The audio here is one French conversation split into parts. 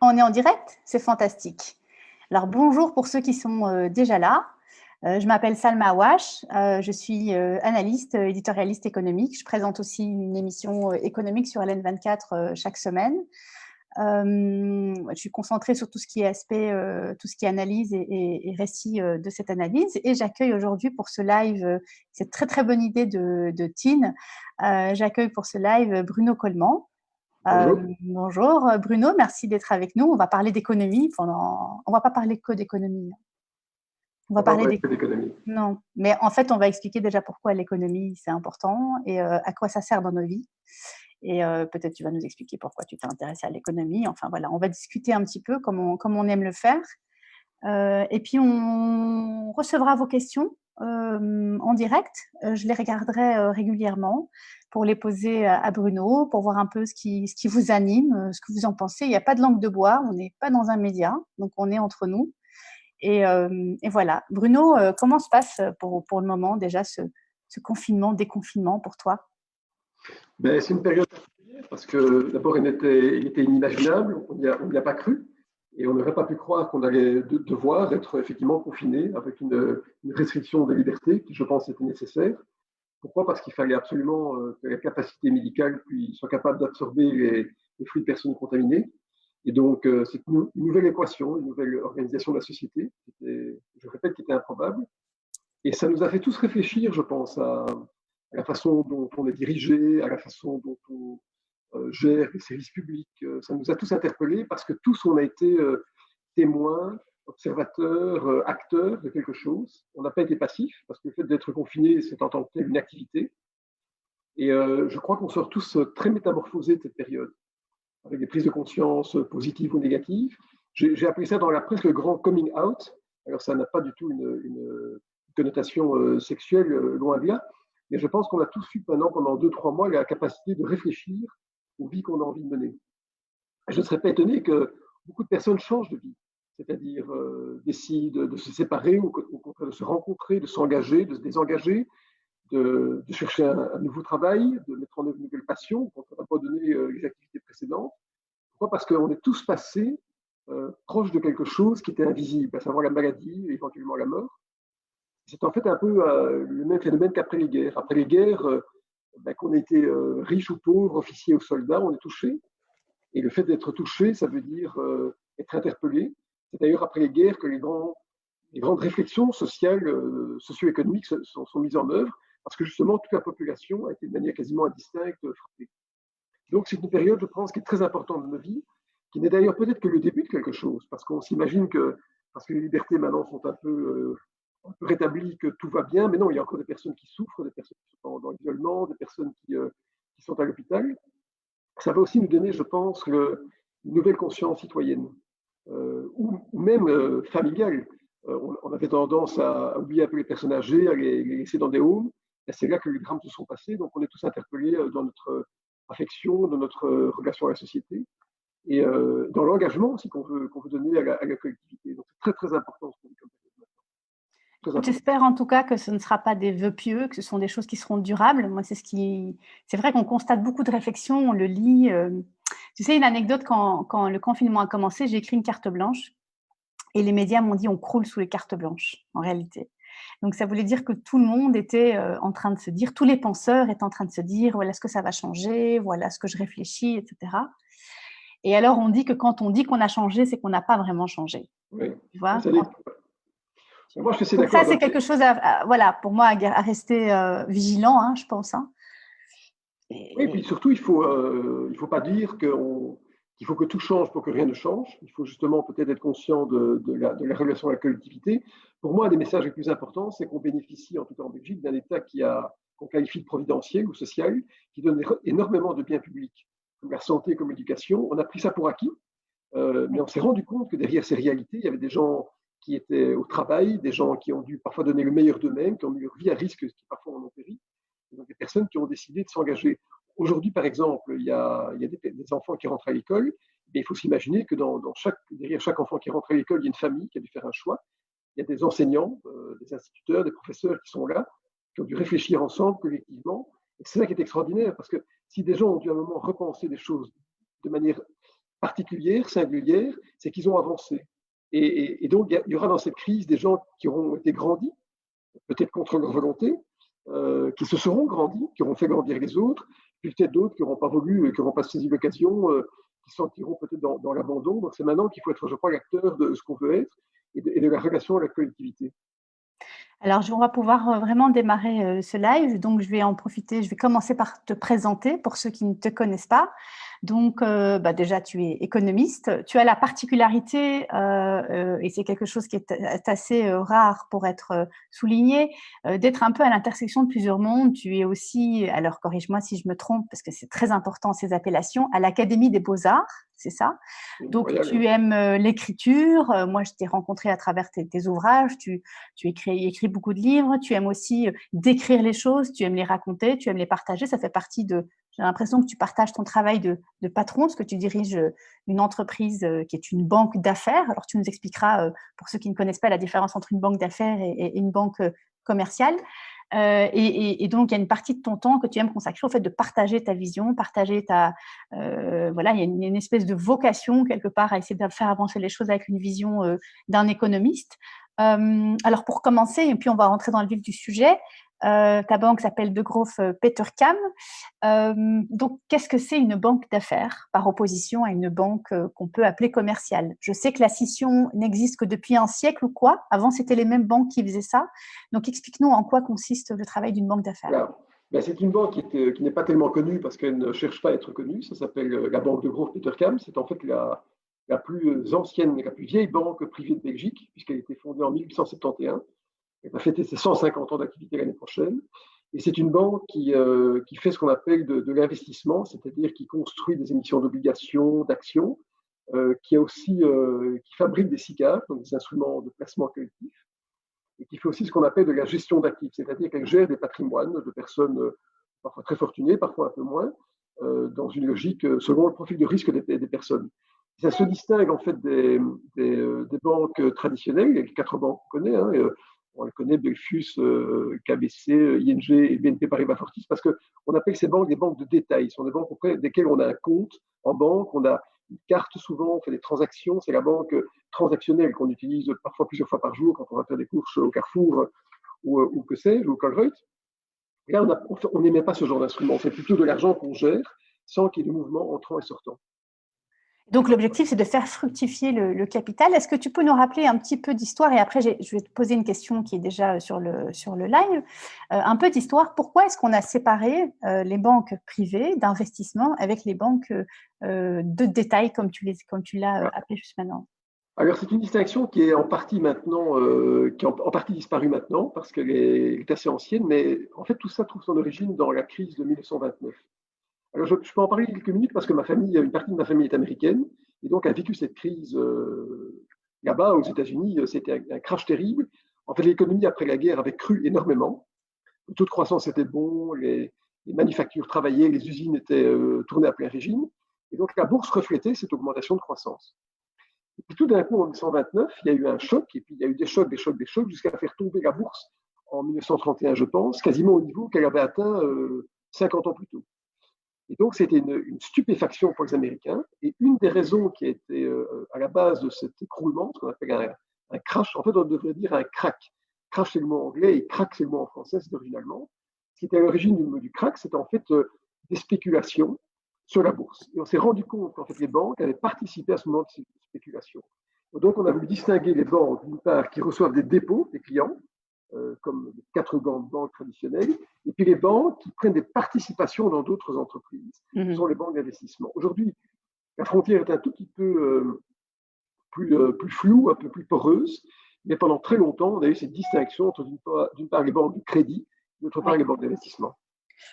On est en direct? C'est fantastique. Alors bonjour pour ceux qui sont déjà là. Je m'appelle Salma Awash, je suis analyste, éditorialiste économique. Je présente aussi une émission économique sur LN24 chaque semaine. Je suis concentrée sur tout ce qui est aspect, tout ce qui est analyse et récit de cette analyse. Et j'accueille aujourd'hui pour ce live, cette très très bonne idée de Tine, j'accueille pour ce live Bruno Coleman. Bonjour Bruno, merci d'être avec nous. On va parler d'économie pendant. On va pas parler que d'économie. On va parler d'économie. Non, mais en fait, on va expliquer déjà pourquoi l'économie c'est important et à quoi ça sert dans nos vies. Et peut-être tu vas nous expliquer pourquoi tu t'es intéressé à l'économie. Enfin voilà, on va discuter un petit peu comme on aime le faire. Et puis on recevra vos questions en direct. Je les regarderai régulièrement pour les poser à Bruno, pour voir un peu ce qui vous anime, ce que vous en pensez. Il n'y a pas de langue de bois, on n'est pas dans un média, donc on est entre nous. Et voilà. Bruno, comment se passe pour le moment déjà ce confinement, déconfinement pour toi? C'est une période particulière parce que d'abord il était inimaginable, on n'y a pas cru. Et on n'aurait pas pu croire qu'on allait devoir être effectivement confiné avec une restriction des libertés qui, je pense, était nécessaire. Pourquoi? Parce qu'il fallait absolument que la capacité médicale soit capable d'absorber les flux de personnes contaminées. Et donc, c'est une nouvelle équation, une nouvelle organisation de la société, je répète, qui était improbable. Et ça nous a fait tous réfléchir, je pense, à la façon dont on est dirigé, à la façon dont on gère les services publics. Ça nous a tous interpellés parce que tous, on a été témoins, observateurs, acteurs de quelque chose. On n'a pas été passifs parce que le fait d'être confiné, c'est en tant que tel une activité. Et je crois qu'on sort tous très métamorphosés de cette période, avec des prises de conscience positives ou négatives. J'ai appelé ça dans la presse le grand coming out. Alors, ça n'a pas du tout une connotation sexuelle, loin de là. Mais je pense qu'on a tous eu maintenant, pendant 2-3 mois, la capacité de réfléchir aux vies qu'on a envie de mener. Je ne serais pas étonné que beaucoup de personnes changent de vie, c'est-à-dire décident de se séparer ou au contraire de se rencontrer, de s'engager, de se désengager, de chercher un nouveau travail, de mettre en œuvre une nouvelle passion qu'on n'a pas donné les activités précédentes. Pourquoi? Parce qu'on est tous passés proches de quelque chose qui était invisible, à savoir la maladie, éventuellement la mort. C'est en fait un peu le même phénomène qu'après les guerres. Après les guerres, qu'on ait été riche ou pauvre, officier ou soldat, on est touché. Et le fait d'être touché, ça veut dire être interpellé. C'est d'ailleurs après les guerres que les grandes réflexions sociales, socio-économiques sont mises en œuvre, parce que justement, toute la population a été de manière quasiment indistincte frappée. Donc c'est une période, je pense, qui est très importante de nos vies, qui n'est d'ailleurs peut-être que le début de quelque chose, parce qu'on s'imagine que, parce que les libertés maintenant sont un peu rétablies, que tout va bien, mais non, il y a encore des personnes qui souffrent, des personnes qui sont dans l'isolement, des personnes qui sont à l'hôpital. Ça va aussi nous donner, je pense, une nouvelle conscience citoyenne, ou même familiale. On avait tendance à oublier un peu les personnes âgées, à les laisser dans des homes. Et c'est là que les drames se sont passés. Donc on est tous interpellés dans notre affection, dans notre relation à la société, et dans l'engagement aussi qu'on veut donner à la collectivité. Donc c'est très très important ce qu'on dit comme ça. J'espère en tout cas que ce ne sera pas des vœux pieux, que ce sont des choses qui seront durables. Moi, c'est vrai qu'on constate beaucoup de réflexions, on le lit. Tu sais, une anecdote, quand le confinement a commencé, j'ai écrit une carte blanche et les médias m'ont dit on croule sous les cartes blanches, en réalité. Donc, ça voulait dire que tout le monde était en train de se dire, tous les penseurs étaient en train de se dire, voilà ce que ça va changer, voilà ce que je réfléchis, etc. Et alors, on dit que quand on dit qu'on a changé, c'est qu'on n'a pas vraiment changé. Oui. Tu vois? Moi, je suis Donc d'accord. ça, c'est quelque chose, voilà, pour moi, à rester vigilant, hein, je pense. Hein. Oui, puis surtout, il faut pas dire qu'il faut que tout change pour que rien ne change. Il faut justement peut-être être conscient de la relation à la collectivité. Pour moi, un des messages les plus importants, c'est qu'on bénéficie, en tout cas en Belgique, d'un État qu'on qualifie de providentiel ou social, qui donne énormément de biens publics, comme la santé, comme l'éducation. On a pris ça pour acquis, mais on s'est rendu compte que derrière ces réalités, il y avait des gens qui étaient au travail, des gens qui ont dû parfois donner le meilleur d'eux-mêmes, qui ont mis leur vie à risque, qui parfois en ont péri. Donc, des personnes qui ont décidé de s'engager. Aujourd'hui, par exemple, il y a des enfants qui rentrent à l'école, mais il faut s'imaginer que derrière chaque enfant qui rentre à l'école, il y a une famille qui a dû faire un choix. Il y a des enseignants, des instituteurs, des professeurs qui sont là, qui ont dû réfléchir ensemble, collectivement. Et c'est ça qui est extraordinaire, parce que si des gens ont dû à un moment repenser des choses de manière particulière, singulière, c'est qu'ils ont avancé. Et donc, il y aura dans cette crise des gens qui auront été grandis, peut-être contre leur volonté, qui se seront grandis, qui auront fait grandir les autres, puis peut-être d'autres qui n'auront pas voulu, qui n'auront pas saisi l'occasion, qui se sentiront peut-être dans l'abandon. Donc c'est maintenant qu'il faut être, je crois, l'acteur de ce qu'on veut être et de la relation à la collectivité. Alors, on va pouvoir vraiment démarrer ce live. Donc, je vais en profiter. Je vais commencer par te présenter pour ceux qui ne te connaissent pas. Donc, déjà, tu es économiste. Tu as la particularité, et c'est quelque chose qui est assez rare pour être souligné, d'être un peu à l'intersection de plusieurs mondes. Tu es aussi, alors corrige-moi si je me trompe, parce que c'est très important ces appellations, à l'Académie des Beaux-Arts, c'est ça? Donc, tu aimes l'écriture. Moi, je t'ai rencontré à travers tes ouvrages. Tu écris beaucoup de livres. Tu aimes aussi décrire les choses. Tu aimes les raconter. Tu aimes les partager. Ça fait partie de… J'ai l'impression que tu partages ton travail de patron, parce que tu diriges une entreprise qui est une banque d'affaires. Alors, tu nous expliqueras, pour ceux qui ne connaissent pas, la différence entre une banque d'affaires et une banque commerciale. Et donc, il y a une partie de ton temps que tu aimes consacrer au fait de partager ta vision, partager voilà, il y a une espèce de vocation quelque part à essayer de faire avancer les choses avec une vision d'un économiste. Alors, pour commencer, et puis on va rentrer dans le vif du sujet, ta banque s'appelle Degroof Petercam. Donc, qu'est-ce que c'est une banque d'affaires par opposition à une banque qu'on peut appeler commerciale? Je sais que la scission n'existe que depuis un siècle ou quoi. Avant, c'était les mêmes banques qui faisaient ça. Donc, explique-nous en quoi consiste le travail d'une banque d'affaires. Voilà. Ben, c'est une banque qui n'est pas tellement connue parce qu'elle ne cherche pas à être connue. Ça s'appelle la banque Degroof Petercam. C'est en fait la plus ancienne et la plus vieille banque privée de Belgique, puisqu'elle a été fondée en 1871. Elle va fêter ses 150 ans d'activité l'année prochaine. Et c'est une banque qui fait ce qu'on appelle de l'investissement, c'est-à-dire qui construit des émissions d'obligations, d'actions, qui fabrique des SICAV, donc des instruments de placement collectif, et qui fait aussi ce qu'on appelle de la gestion d'actifs, c'est-à-dire qu'elle gère des patrimoines de personnes parfois très fortunées, parfois un peu moins, dans une logique selon le profil de risque des personnes. Ça se distingue en fait des banques traditionnelles, il y a 4 banques qu'on connaît, hein, on les connaît, Belfius, KBC, ING et BNP Paribas Fortis, parce qu'on appelle ces banques des banques de détail. Ce sont des banques auprès desquelles on a un compte en banque, on a une carte souvent, on fait des transactions. C'est la banque transactionnelle qu'on utilise parfois plusieurs fois par jour quand on va faire des courses au Carrefour ou que sais-je, ou Colruyt. Et là, on n'émet pas ce genre d'instrument. C'est plutôt de l'argent qu'on gère sans qu'il y ait de mouvement entrant et sortant. Donc, l'objectif, c'est de faire fructifier le capital. Est-ce que tu peux nous rappeler un petit peu d'histoire? Et après, je vais te poser une question qui est déjà sur le live. Un peu d'histoire. Pourquoi est-ce qu'on a séparé les banques privées d'investissement avec les banques de détail, comme tu l'as appelé juste maintenant? Alors, c'est une distinction qui est en partie maintenant, qui est en partie disparue maintenant, parce qu'elle est assez ancienne, mais en fait, tout ça trouve son origine dans la crise de 1929. Alors, je peux en parler quelques minutes parce que une partie de ma famille est américaine et donc a vécu cette crise là-bas aux États-Unis. C'était un crash terrible. En fait, l'économie après la guerre avait cru énormément. Le taux de croissance était bon, les manufactures travaillaient, les usines étaient tournées à plein régime. Et donc, la bourse reflétait cette augmentation de croissance. Et puis, tout d'un coup, en 1929, il y a eu un choc, et puis il y a eu des chocs, jusqu'à faire tomber la bourse en 1931, je pense, quasiment au niveau qu'elle avait atteint 50 ans plus tôt. Et donc, c'était une stupéfaction pour les Américains. Et une des raisons qui a été à la base de cet écroulement, ce qu'on appelle un crash, en fait, on devrait dire un crack. Crash, c'est le mot anglais et crack, c'est le mot en français, c'est d'origine allemande. Ce qui était à l'origine du crack, c'était en fait des spéculations sur la bourse. Et on s'est rendu compte qu'en fait, les banques avaient participé à ce moment de ces spéculations. Donc, on a voulu distinguer les banques, d'une part, qui reçoivent des dépôts des clients, comme les 4 grandes banques traditionnelles, et puis les banques qui prennent des participations dans d'autres entreprises, ce sont les banques d'investissement. Aujourd'hui, la frontière est un tout petit peu plus floue, un peu plus poreuse, mais pendant très longtemps, on a eu cette distinction entre d'une part les banques de crédit, d'autre part les banques d'investissement.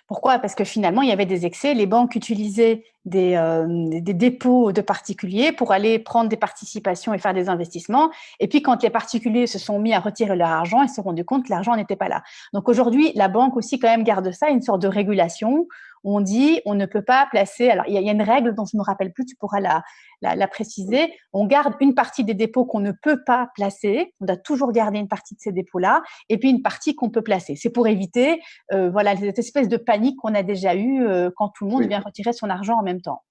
Pourquoi? Parce que finalement, il y avait des excès. Les banques utilisaient des dépôts de particuliers pour aller prendre des participations et faire des investissements. Et puis, quand les particuliers se sont mis à retirer leur argent, ils se sont rendus compte que l'argent n'était pas là. Donc, aujourd'hui, la banque aussi quand même garde ça, une sorte de régulation. On dit, on ne peut pas placer… Alors, il y a une règle dont je ne me rappelle plus, tu pourras la préciser. On garde une partie des dépôts qu'on ne peut pas placer. On doit toujours garder une partie de ces dépôts-là et puis une partie qu'on peut placer. C'est pour éviter voilà, cette espèce de panique qu'on a déjà eue quand tout le monde vient retirer son argent en même temps.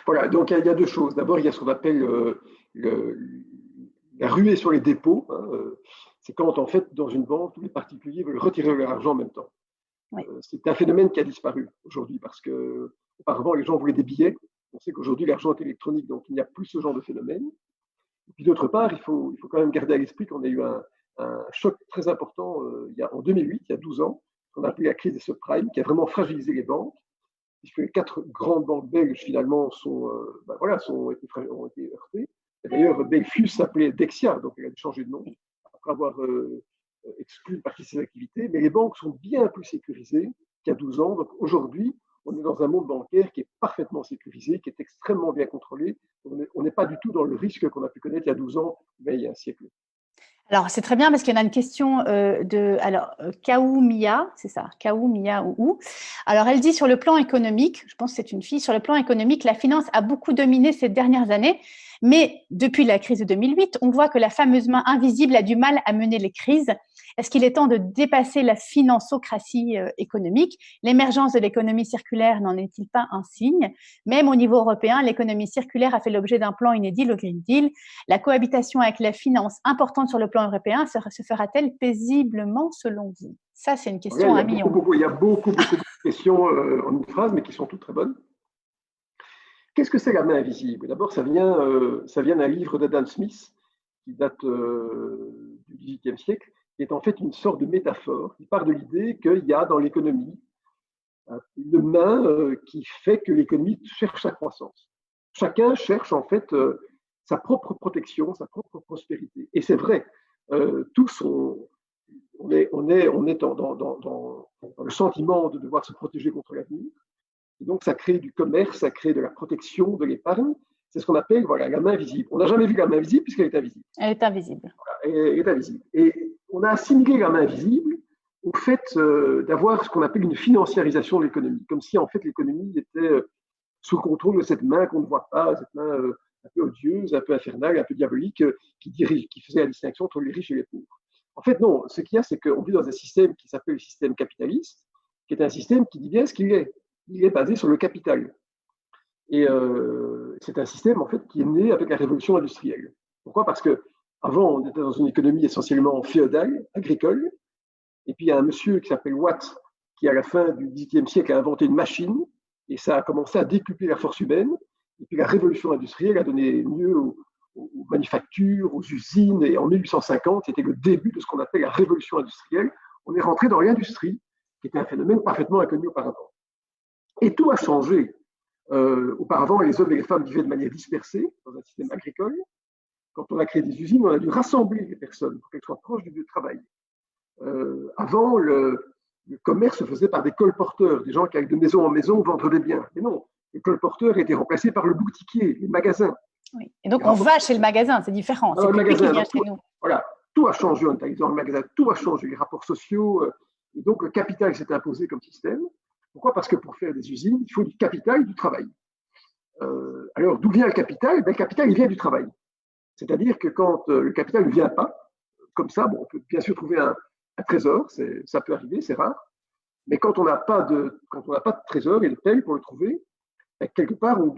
Voilà, donc il y a deux choses. D'abord, il y a ce qu'on appelle la ruée sur les dépôts. Hein, c'est quand, en fait, dans une banque, tous les particuliers veulent retirer leur argent en même temps. Oui. C'est un phénomène qui a disparu aujourd'hui parce que auparavant, les gens voulaient des billets. On sait qu'aujourd'hui, l'argent est électronique, donc il n'y a plus ce genre de phénomène. Et puis d'autre part, il faut quand même garder à l'esprit qu'on a eu un choc très important en 2008, il y a 12 ans, qu'on a appelé la crise des subprimes, qui a vraiment fragilisé les banques, puisque les 4 grandes banques belges, finalement, ont été heurtées. D'ailleurs, Belfius s'appelait Dexia, donc elle a changé de nom, après avoir exclu une partie de ses activités. Mais les banques sont bien plus sécurisées qu'il y a 12 ans. Donc aujourd'hui, on est dans un monde bancaire qui est parfaitement sécurisé, qui est extrêmement bien contrôlé. On n'est pas du tout dans le risque qu'on a pu connaître il y a 12 ans, mais il y a un siècle. Alors, c'est très bien parce qu'il y en a une question Kaou Mia, c'est ça, Kaou Mia ou. Alors, elle dit sur le plan économique, je pense que c'est une fille, sur le plan économique, la finance a beaucoup dominé ces dernières années, mais depuis la crise de 2008, on voit que la fameuse main invisible a du mal à mener les crises. Est-ce qu'il est temps de dépasser la financocratie économique? L'émergence de l'économie circulaire n'en est-il pas un signe? Même au niveau européen, l'économie circulaire a fait l'objet d'un plan inédit, le Green Deal. La cohabitation avec la finance importante sur le plan européen se fera-t-elle paisiblement selon vous? Ça, c'est une question à un million. Il y a beaucoup de questions en une phrase, mais qui sont toutes très bonnes. Qu'est-ce que c'est la main invisible? D'abord, ça vient d'un livre d'Adam Smith qui date du XVIIIe siècle, qui est en fait une sorte de métaphore qui part de l'idée qu'il y a dans l'économie une main qui fait que l'économie cherche sa croissance. Chacun cherche en fait sa propre protection, sa propre prospérité. Et c'est vrai, tous on est dans le sentiment de devoir se protéger contre l'avenir. Et donc, ça crée du commerce, ça crée de la protection, de l'épargne. C'est ce qu'on appelle la main visible. On n'a jamais vu la main visible puisqu'elle est invisible. Elle est invisible. Voilà, elle est invisible. Et on a assimilé la main visible au fait d'avoir ce qu'on appelle une financiarisation de l'économie, comme si en fait l'économie était sous contrôle de cette main qu'on ne voit pas, cette main un peu odieuse, un peu infernale, un peu diabolique, qui faisait la distinction entre les riches et les pauvres. En fait, non. Ce qu'il y a, c'est qu'on vit dans un système qui s'appelle le système capitaliste, qui est un système qui dit bien ce qu'il est. Il est basé sur le capital. Et c'est un système en fait qui est né avec la révolution industrielle. Pourquoi? Parce que avant, on était dans une économie essentiellement féodale, agricole. Et puis il y a un monsieur qui s'appelle Watt, qui à la fin du XVIIIe siècle a inventé une machine, et ça a commencé à décupler la force humaine. Et puis la révolution industrielle a donné lieu aux manufactures, aux usines. Et en 1850, c'était le début de ce qu'on appelle la révolution industrielle. On est rentré dans l'industrie, qui était un phénomène parfaitement inconnu auparavant. Et tout a changé. Auparavant, les hommes et les femmes vivaient de manière dispersée dans un système agricole. Quand on a créé des usines, on a dû rassembler les personnes pour qu'elles soient proches du lieu de travail. Avant, le commerce se faisait par des colporteurs, des gens qui allaient de maison en maison vendre des biens. Mais non, les colporteurs étaient remplacés par le boutiquier, les magasins. Oui. Et donc, on va chez le magasin, c'est différent. C'est plus lui qui vient chez nous. Voilà, tout a changé. On est allé dans le magasin, tout a changé. Les rapports sociaux. Et donc, le capital s'est imposé comme système. Pourquoi? Parce que pour faire des usines, il faut du capital et du travail. Alors, d'où vient le capital? Le capital, il vient du travail. C'est-à-dire que quand le capital ne vient pas, comme ça, bon, on peut bien sûr trouver un trésor, ça peut arriver, c'est rare. Mais quand on n'a pas de trésor et de paye pour le trouver, quelque part, on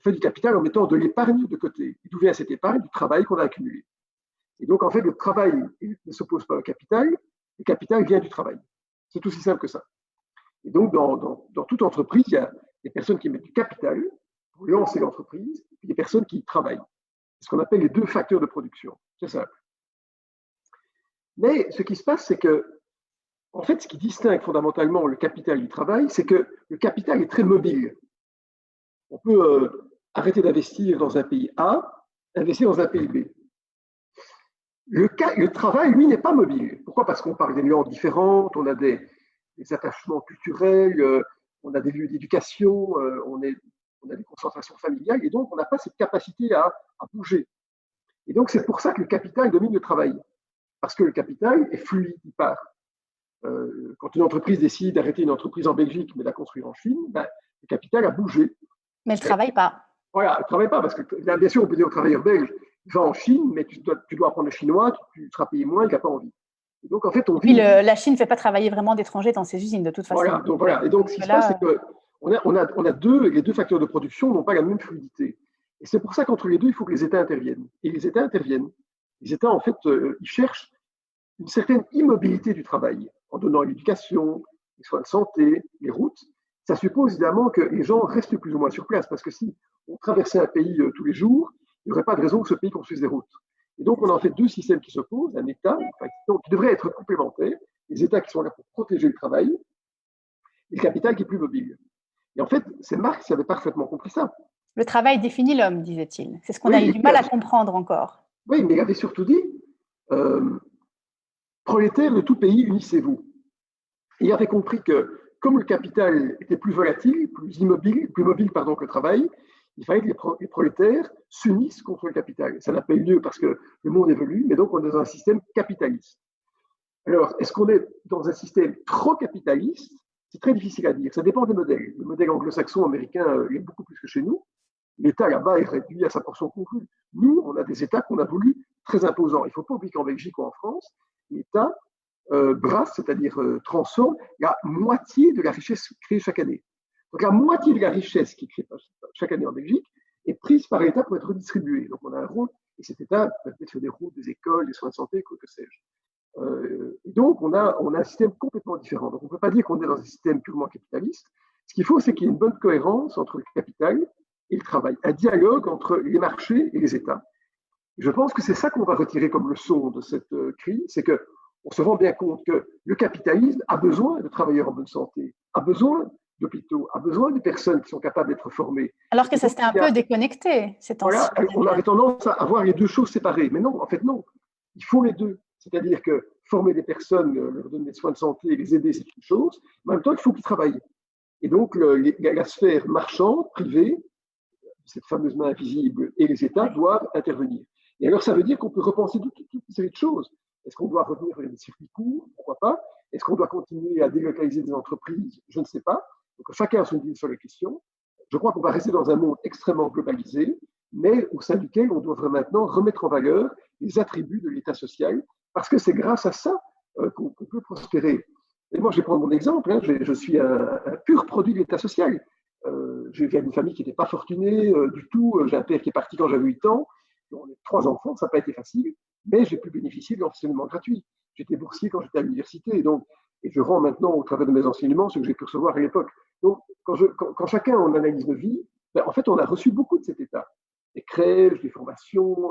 fait du capital en mettant de l'épargne de côté. Et d'où vient cette épargne? Du travail qu'on a accumulé. Et donc, en fait, le travail ne s'oppose pas au capital, le capital vient du travail. C'est aussi simple que ça. Et donc, dans toute entreprise, il y a des personnes qui mettent du capital pour lancer l'entreprise, et des personnes qui travaillent. C'est ce qu'on appelle les deux facteurs de production. C'est simple. Mais ce qui se passe, c'est que, en fait, ce qui distingue fondamentalement le capital du travail, c'est que le capital est très mobile. On peut arrêter d'investir dans un pays A, investir dans un pays B. Le travail, lui, n'est pas mobile. Pourquoi? Parce qu'on parle des langues différentes, on a des attachements culturels, on a des lieux d'éducation, on a des concentrations familiales, et donc on n'a pas cette capacité à bouger. Et donc c'est pour ça que le capital domine le travail, parce que le capital est fluide, il part. Quand une entreprise décide d'arrêter une entreprise en Belgique, mais de la construire en Chine, le capital a bougé. Mais elle ne travaille pas. Voilà, elle ne travaille pas, parce que là, bien sûr, on peut dire aux travailleurs belges, va en Chine, mais tu dois apprendre le chinois, tu seras payé moins, il n'a pas envie. Et donc, en fait, la Chine ne fait pas travailler vraiment d'étrangers dans ses usines, de toute façon. Voilà, et donc ce qui se passe, c'est les deux facteurs de production n'ont pas la même fluidité. Et c'est pour ça qu'entre les deux, il faut que les États interviennent. Et les États interviennent. Les États, en fait, ils cherchent une certaine immobilité du travail en donnant l'éducation, les soins de santé, les routes. Ça suppose évidemment que les gens restent plus ou moins sur place, parce que si on traversait un pays tous les jours, il n'y aurait pas de raison que ce pays construise des routes. Et donc, on en fait deux systèmes qui s'opposent, un État qui devrait être complémentaire, les États qui sont là pour protéger le travail, et le capital qui est plus mobile. Et en fait, c'est Marx qui avait parfaitement compris ça. Le travail définit l'homme, disait-il. C'est ce qu'on a eu du mal à comprendre encore. Oui, mais il avait surtout dit prolétaires de tout pays, unissez-vous. Et il avait compris que, comme le capital était plus volatile, plus mobile que le travail, il fallait que les prolétaires s'unissent contre le capital. Ça n'a pas eu lieu parce que le monde évolue, mais donc on est dans un système capitaliste. Alors, est-ce qu'on est dans un système trop capitaliste? C'est très difficile à dire. Ça dépend des modèles. Le modèle anglo-saxon, américain, il est beaucoup plus que chez nous. L'État, là-bas, est réduit à sa portion congrue. Nous, on a des États qu'on a voulu très imposants. Il ne faut pas oublier qu'en Belgique ou en France, l'État brasse, c'est-à-dire transforme la moitié de la richesse créée chaque année. Donc la moitié de la richesse qui est créée chaque année en Belgique est prise par l'État pour être redistribuée. Donc on a un rôle, et cet État peut-être faire des routes, des écoles, des soins de santé, que sais-je. Donc on a un système complètement différent. Donc on ne peut pas dire qu'on est dans un système purement capitaliste. Ce qu'il faut, c'est qu'il y ait une bonne cohérence entre le capital et le travail, un dialogue entre les marchés et les États. Je pense que c'est ça qu'on va retirer comme leçon de cette crise, c'est qu'on se rend bien compte que le capitalisme a besoin de travailleurs en bonne santé, a besoin d'hôpitaux, a besoin de personnes qui sont capables d'être formées. Alors que ça s'était un peu déconnecté ces temps-ci. Voilà, on avait tendance à voir les deux choses séparées, mais non, en fait non, il faut les deux. C'est-à-dire que former des personnes, leur donner des soins de santé, les aider, c'est une chose, mais en même temps, il faut qu'ils travaillent. Et donc, la sphère marchande, privée, cette fameuse main invisible, et les États doivent intervenir. Et alors, ça veut dire qu'on peut repenser toute une série de choses. Est-ce qu'on doit revenir vers des circuits courts? Pourquoi pas? Est-ce qu'on doit continuer à délocaliser des entreprises? Je ne sais pas. Donc, chacun a son idée sur la question. Je crois qu'on va rester dans un monde extrêmement globalisé, mais au sein duquel on devrait maintenant remettre en valeur les attributs de l'État social, parce que c'est grâce à ça qu'on peut prospérer. Et moi, je vais prendre mon exemple. Hein. Je suis un pur produit de l'État social. Je viens d'une famille qui n'était pas fortunée du tout. J'ai un père qui est parti quand j'avais 8 ans. On est 3 enfants, ça n'a pas été facile, mais j'ai pu bénéficier de l'enseignement gratuit. J'étais boursier quand j'étais à l'université, et je rends maintenant au travers de mes enseignements ce que j'ai pu recevoir à l'époque. Donc, quand chacun en analyse nos vies, ben, en fait, on a reçu beaucoup de cet état. Des crèches, des formations,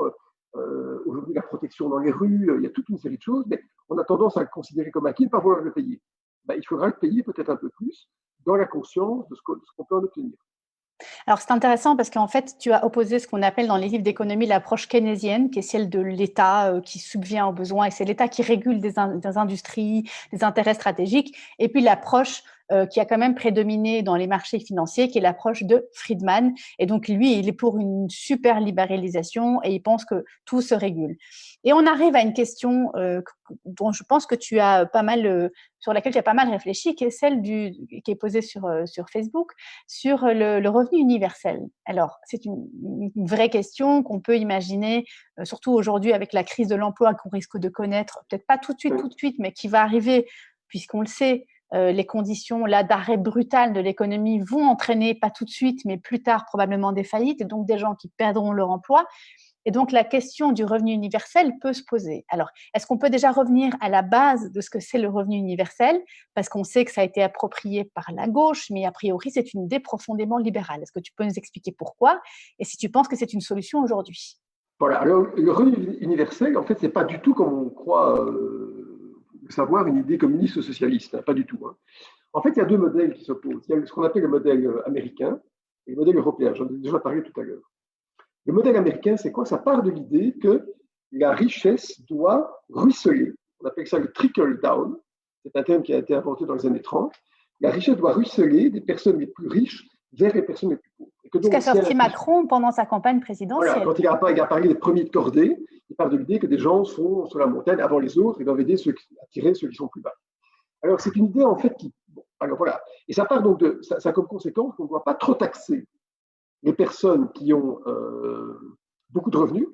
aujourd'hui la protection dans les rues, il y a toute une série de choses, mais on a tendance à le considérer comme acquis et pas vouloir le payer. Ben, il faudra le payer peut-être un peu plus dans la conscience de ce qu'on peut en obtenir. Alors, c'est intéressant parce qu'en fait, tu as opposé ce qu'on appelle dans les livres d'économie l'approche keynésienne, qui est celle de l'État qui subvient aux besoins, et c'est l'État qui régule des industries, des intérêts stratégiques, et puis l'approche qui a quand même prédominé dans les marchés financiers, qui est l'approche de Friedman. Et donc, lui, il est pour une super libéralisation et il pense que tout se régule. Et on arrive à une question dont je pense que tu as pas mal, sur laquelle tu as pas mal réfléchi, qui est celle qui est posée sur Facebook, sur le revenu universel. Alors, c'est une vraie question qu'on peut imaginer, surtout aujourd'hui avec la crise de l'emploi qu'on risque de connaître, peut-être pas tout de suite, mais qui va arriver, puisqu'on le sait, les conditions là d'arrêt brutal de l'économie vont entraîner, pas tout de suite, mais plus tard probablement des faillites, et donc des gens qui perdront leur emploi. Et donc, la question du revenu universel peut se poser. Alors, est-ce qu'on peut déjà revenir à la base de ce que c'est le revenu universel? Parce qu'on sait que ça a été approprié par la gauche, mais a priori, c'est une idée profondément libérale. Est-ce que tu peux nous expliquer pourquoi? Et si tu penses que c'est une solution aujourd'hui? Voilà. Alors, le revenu universel, en fait, ce n'est pas du tout comme on croit savoir une idée communiste ou socialiste. Hein, pas du tout. Hein. En fait, il y a deux modèles qui s'opposent. Il y a ce qu'on appelle le modèle américain et le modèle européen. J'en ai déjà parlé tout à l'heure. Le modèle américain, c'est quoi? Ça part de l'idée que la richesse doit ruisseler. On appelle ça le trickle down. C'est un terme qui a été inventé dans les années 30. La richesse doit ruisseler des personnes les plus riches vers les personnes les plus pauvres. Ce qu'a sorti Macron pendant sa campagne présidentielle. Voilà, quand il a parlé des premiers de cordée, il part de l'idée que des gens sont sur la montagne avant les autres et doivent aider à tirer ceux qui sont plus bas. Alors, c'est une idée en fait qui. Bon, alors voilà. Et ça part donc de. Ça a comme conséquence qu'on ne doit pas trop taxer les personnes qui ont beaucoup de revenus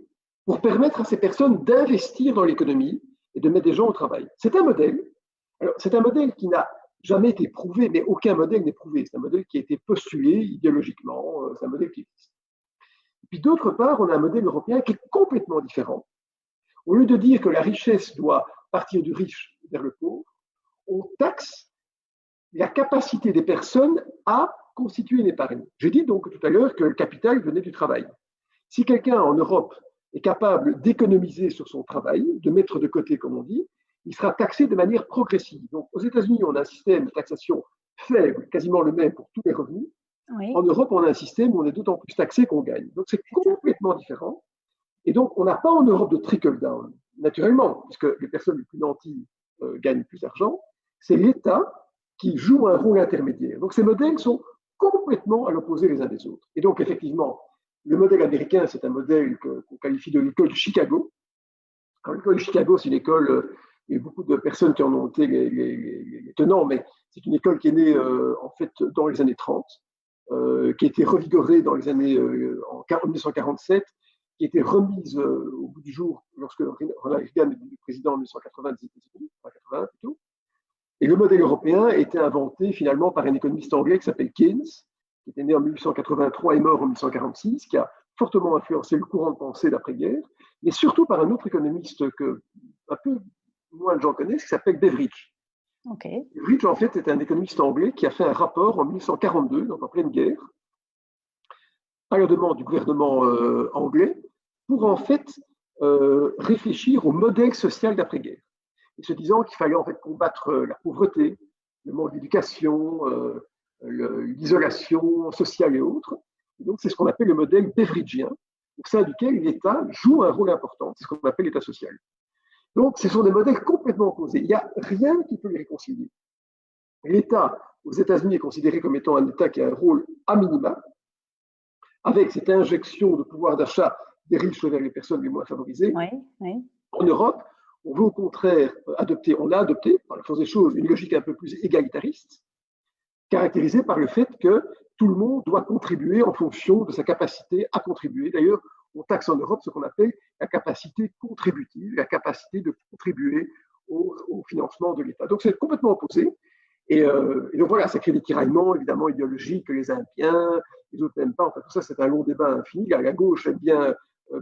pour permettre à ces personnes d'investir dans l'économie et de mettre des gens au travail. C'est un modèle. Alors, c'est un modèle qui n'a jamais été prouvé, mais aucun modèle n'est prouvé. C'est un modèle qui a été postulé idéologiquement, c'est un modèle qui existe. Et puis d'autre part, on a un modèle européen qui est complètement différent. Au lieu de dire que la richesse doit partir du riche vers le pauvre, on taxe la capacité des personnes à constituer une épargne. J'ai dit donc tout à l'heure que le capital venait du travail. Si quelqu'un en Europe est capable d'économiser sur son travail, de mettre de côté, comme on dit, il sera taxé de manière progressive. Donc, aux États-Unis, on a un système de taxation faible, quasiment le même pour tous les revenus. Oui. En Europe, on a un système où on est d'autant plus taxé qu'on gagne. Donc, c'est complètement différent. Et donc, on n'a pas en Europe de trickle-down, naturellement, puisque les personnes les plus nanties gagnent plus d'argent. C'est l'État qui joue un rôle intermédiaire. Donc, ces modèles sont complètement à l'opposé les uns des autres. Et donc, effectivement, le modèle américain, c'est un modèle qu'on qualifie de l'école de Chicago. Alors, l'école de Chicago, c'est une école, il y a beaucoup de personnes qui en ont été les tenants, mais c'est une école qui est née en fait dans les années 30, qui a été revigorée dans les années en 1947, qui a été remise au bout du jour lorsque Ronald Reagan est devenu président en 1980 des États-Unis, 1981 plutôt. Et le modèle européen a été inventé finalement par un économiste anglais qui s'appelle Keynes, qui était né en 1883 et mort en 1946, qui a fortement influencé le courant de pensée d'après-guerre, mais surtout par un autre économiste que un peu moins de gens connaissent, qui s'appelle Beveridge. Okay. Beveridge, en fait, est un économiste anglais qui a fait un rapport en 1842, donc en pleine guerre, à la demande du gouvernement anglais, pour en fait réfléchir au modèle social d'après-guerre, et se disant qu'il fallait en fait combattre la pauvreté, le manque d'éducation, l'isolation sociale et autres. Et donc, c'est ce qu'on appelle le modèle beveridgien, au sein duquel l'État joue un rôle important, c'est ce qu'on appelle l'État social. Donc, ce sont des modèles complètement opposés. Il n'y a rien qui peut les réconcilier. L'État aux États-Unis est considéré comme étant un État qui a un rôle à minima, avec cette injection de pouvoir d'achat des riches vers les personnes les moins favorisées. Oui, oui. En Europe, on veut au contraire adopter, on a adopté, par la force des choses, une logique un peu plus égalitariste, caractérisée par le fait que tout le monde doit contribuer en fonction de sa capacité à contribuer. D'ailleurs, on taxe en Europe ce qu'on appelle la capacité contributive, la capacité de contribuer au financement de l'État. Donc, c'est complètement opposé. Et donc, voilà, ça crée des tiraillements, évidemment, idéologiques que les uns aiment bien, les autres n'aiment pas. Enfin, tout ça, c'est un long débat infini. La gauche aime bien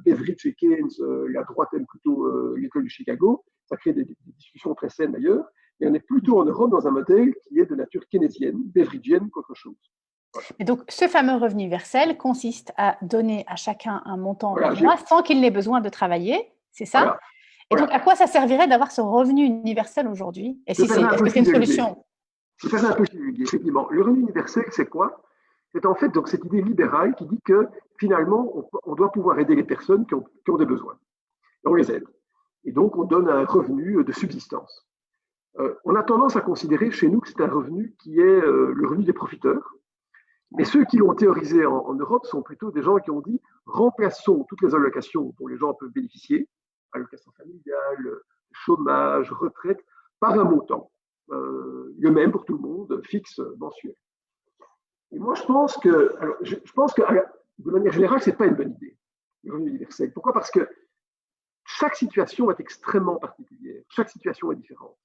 Beveridge et Keynes, la droite aime plutôt l'école de Chicago. Ça crée des discussions très saines, d'ailleurs. Mais on est plutôt en Europe dans un modèle qui est de nature keynésienne, beveridgienne qu'autre chose. Voilà. Et donc, ce fameux revenu universel consiste à donner à chacun un montant par mois sans qu'il n'ait besoin de travailler, c'est ça? Voilà. Et donc, à quoi ça servirait d'avoir ce revenu universel aujourd'hui? Et si c'est, est-ce que c'est une solution? C'est un peu plus effectivement. Le revenu universel, c'est quoi? C'est en fait donc cette idée libérale qui dit que finalement, on doit pouvoir aider les personnes qui ont des besoins. Et on les aide. Et donc, on donne un revenu de subsistance. On a tendance à considérer chez nous que c'est un revenu qui est le revenu des profiteurs. Mais ceux qui l'ont théorisé en Europe sont plutôt des gens qui ont dit remplaçons toutes les allocations dont les gens peuvent bénéficier, allocations familiales, chômage, retraite, par un montant, le même pour tout le monde, fixe, mensuel. Et moi, je pense que de manière générale, ce n'est pas une bonne idée, le revenu universel. Pourquoi? Parce que chaque situation est extrêmement particulière, chaque situation est différente.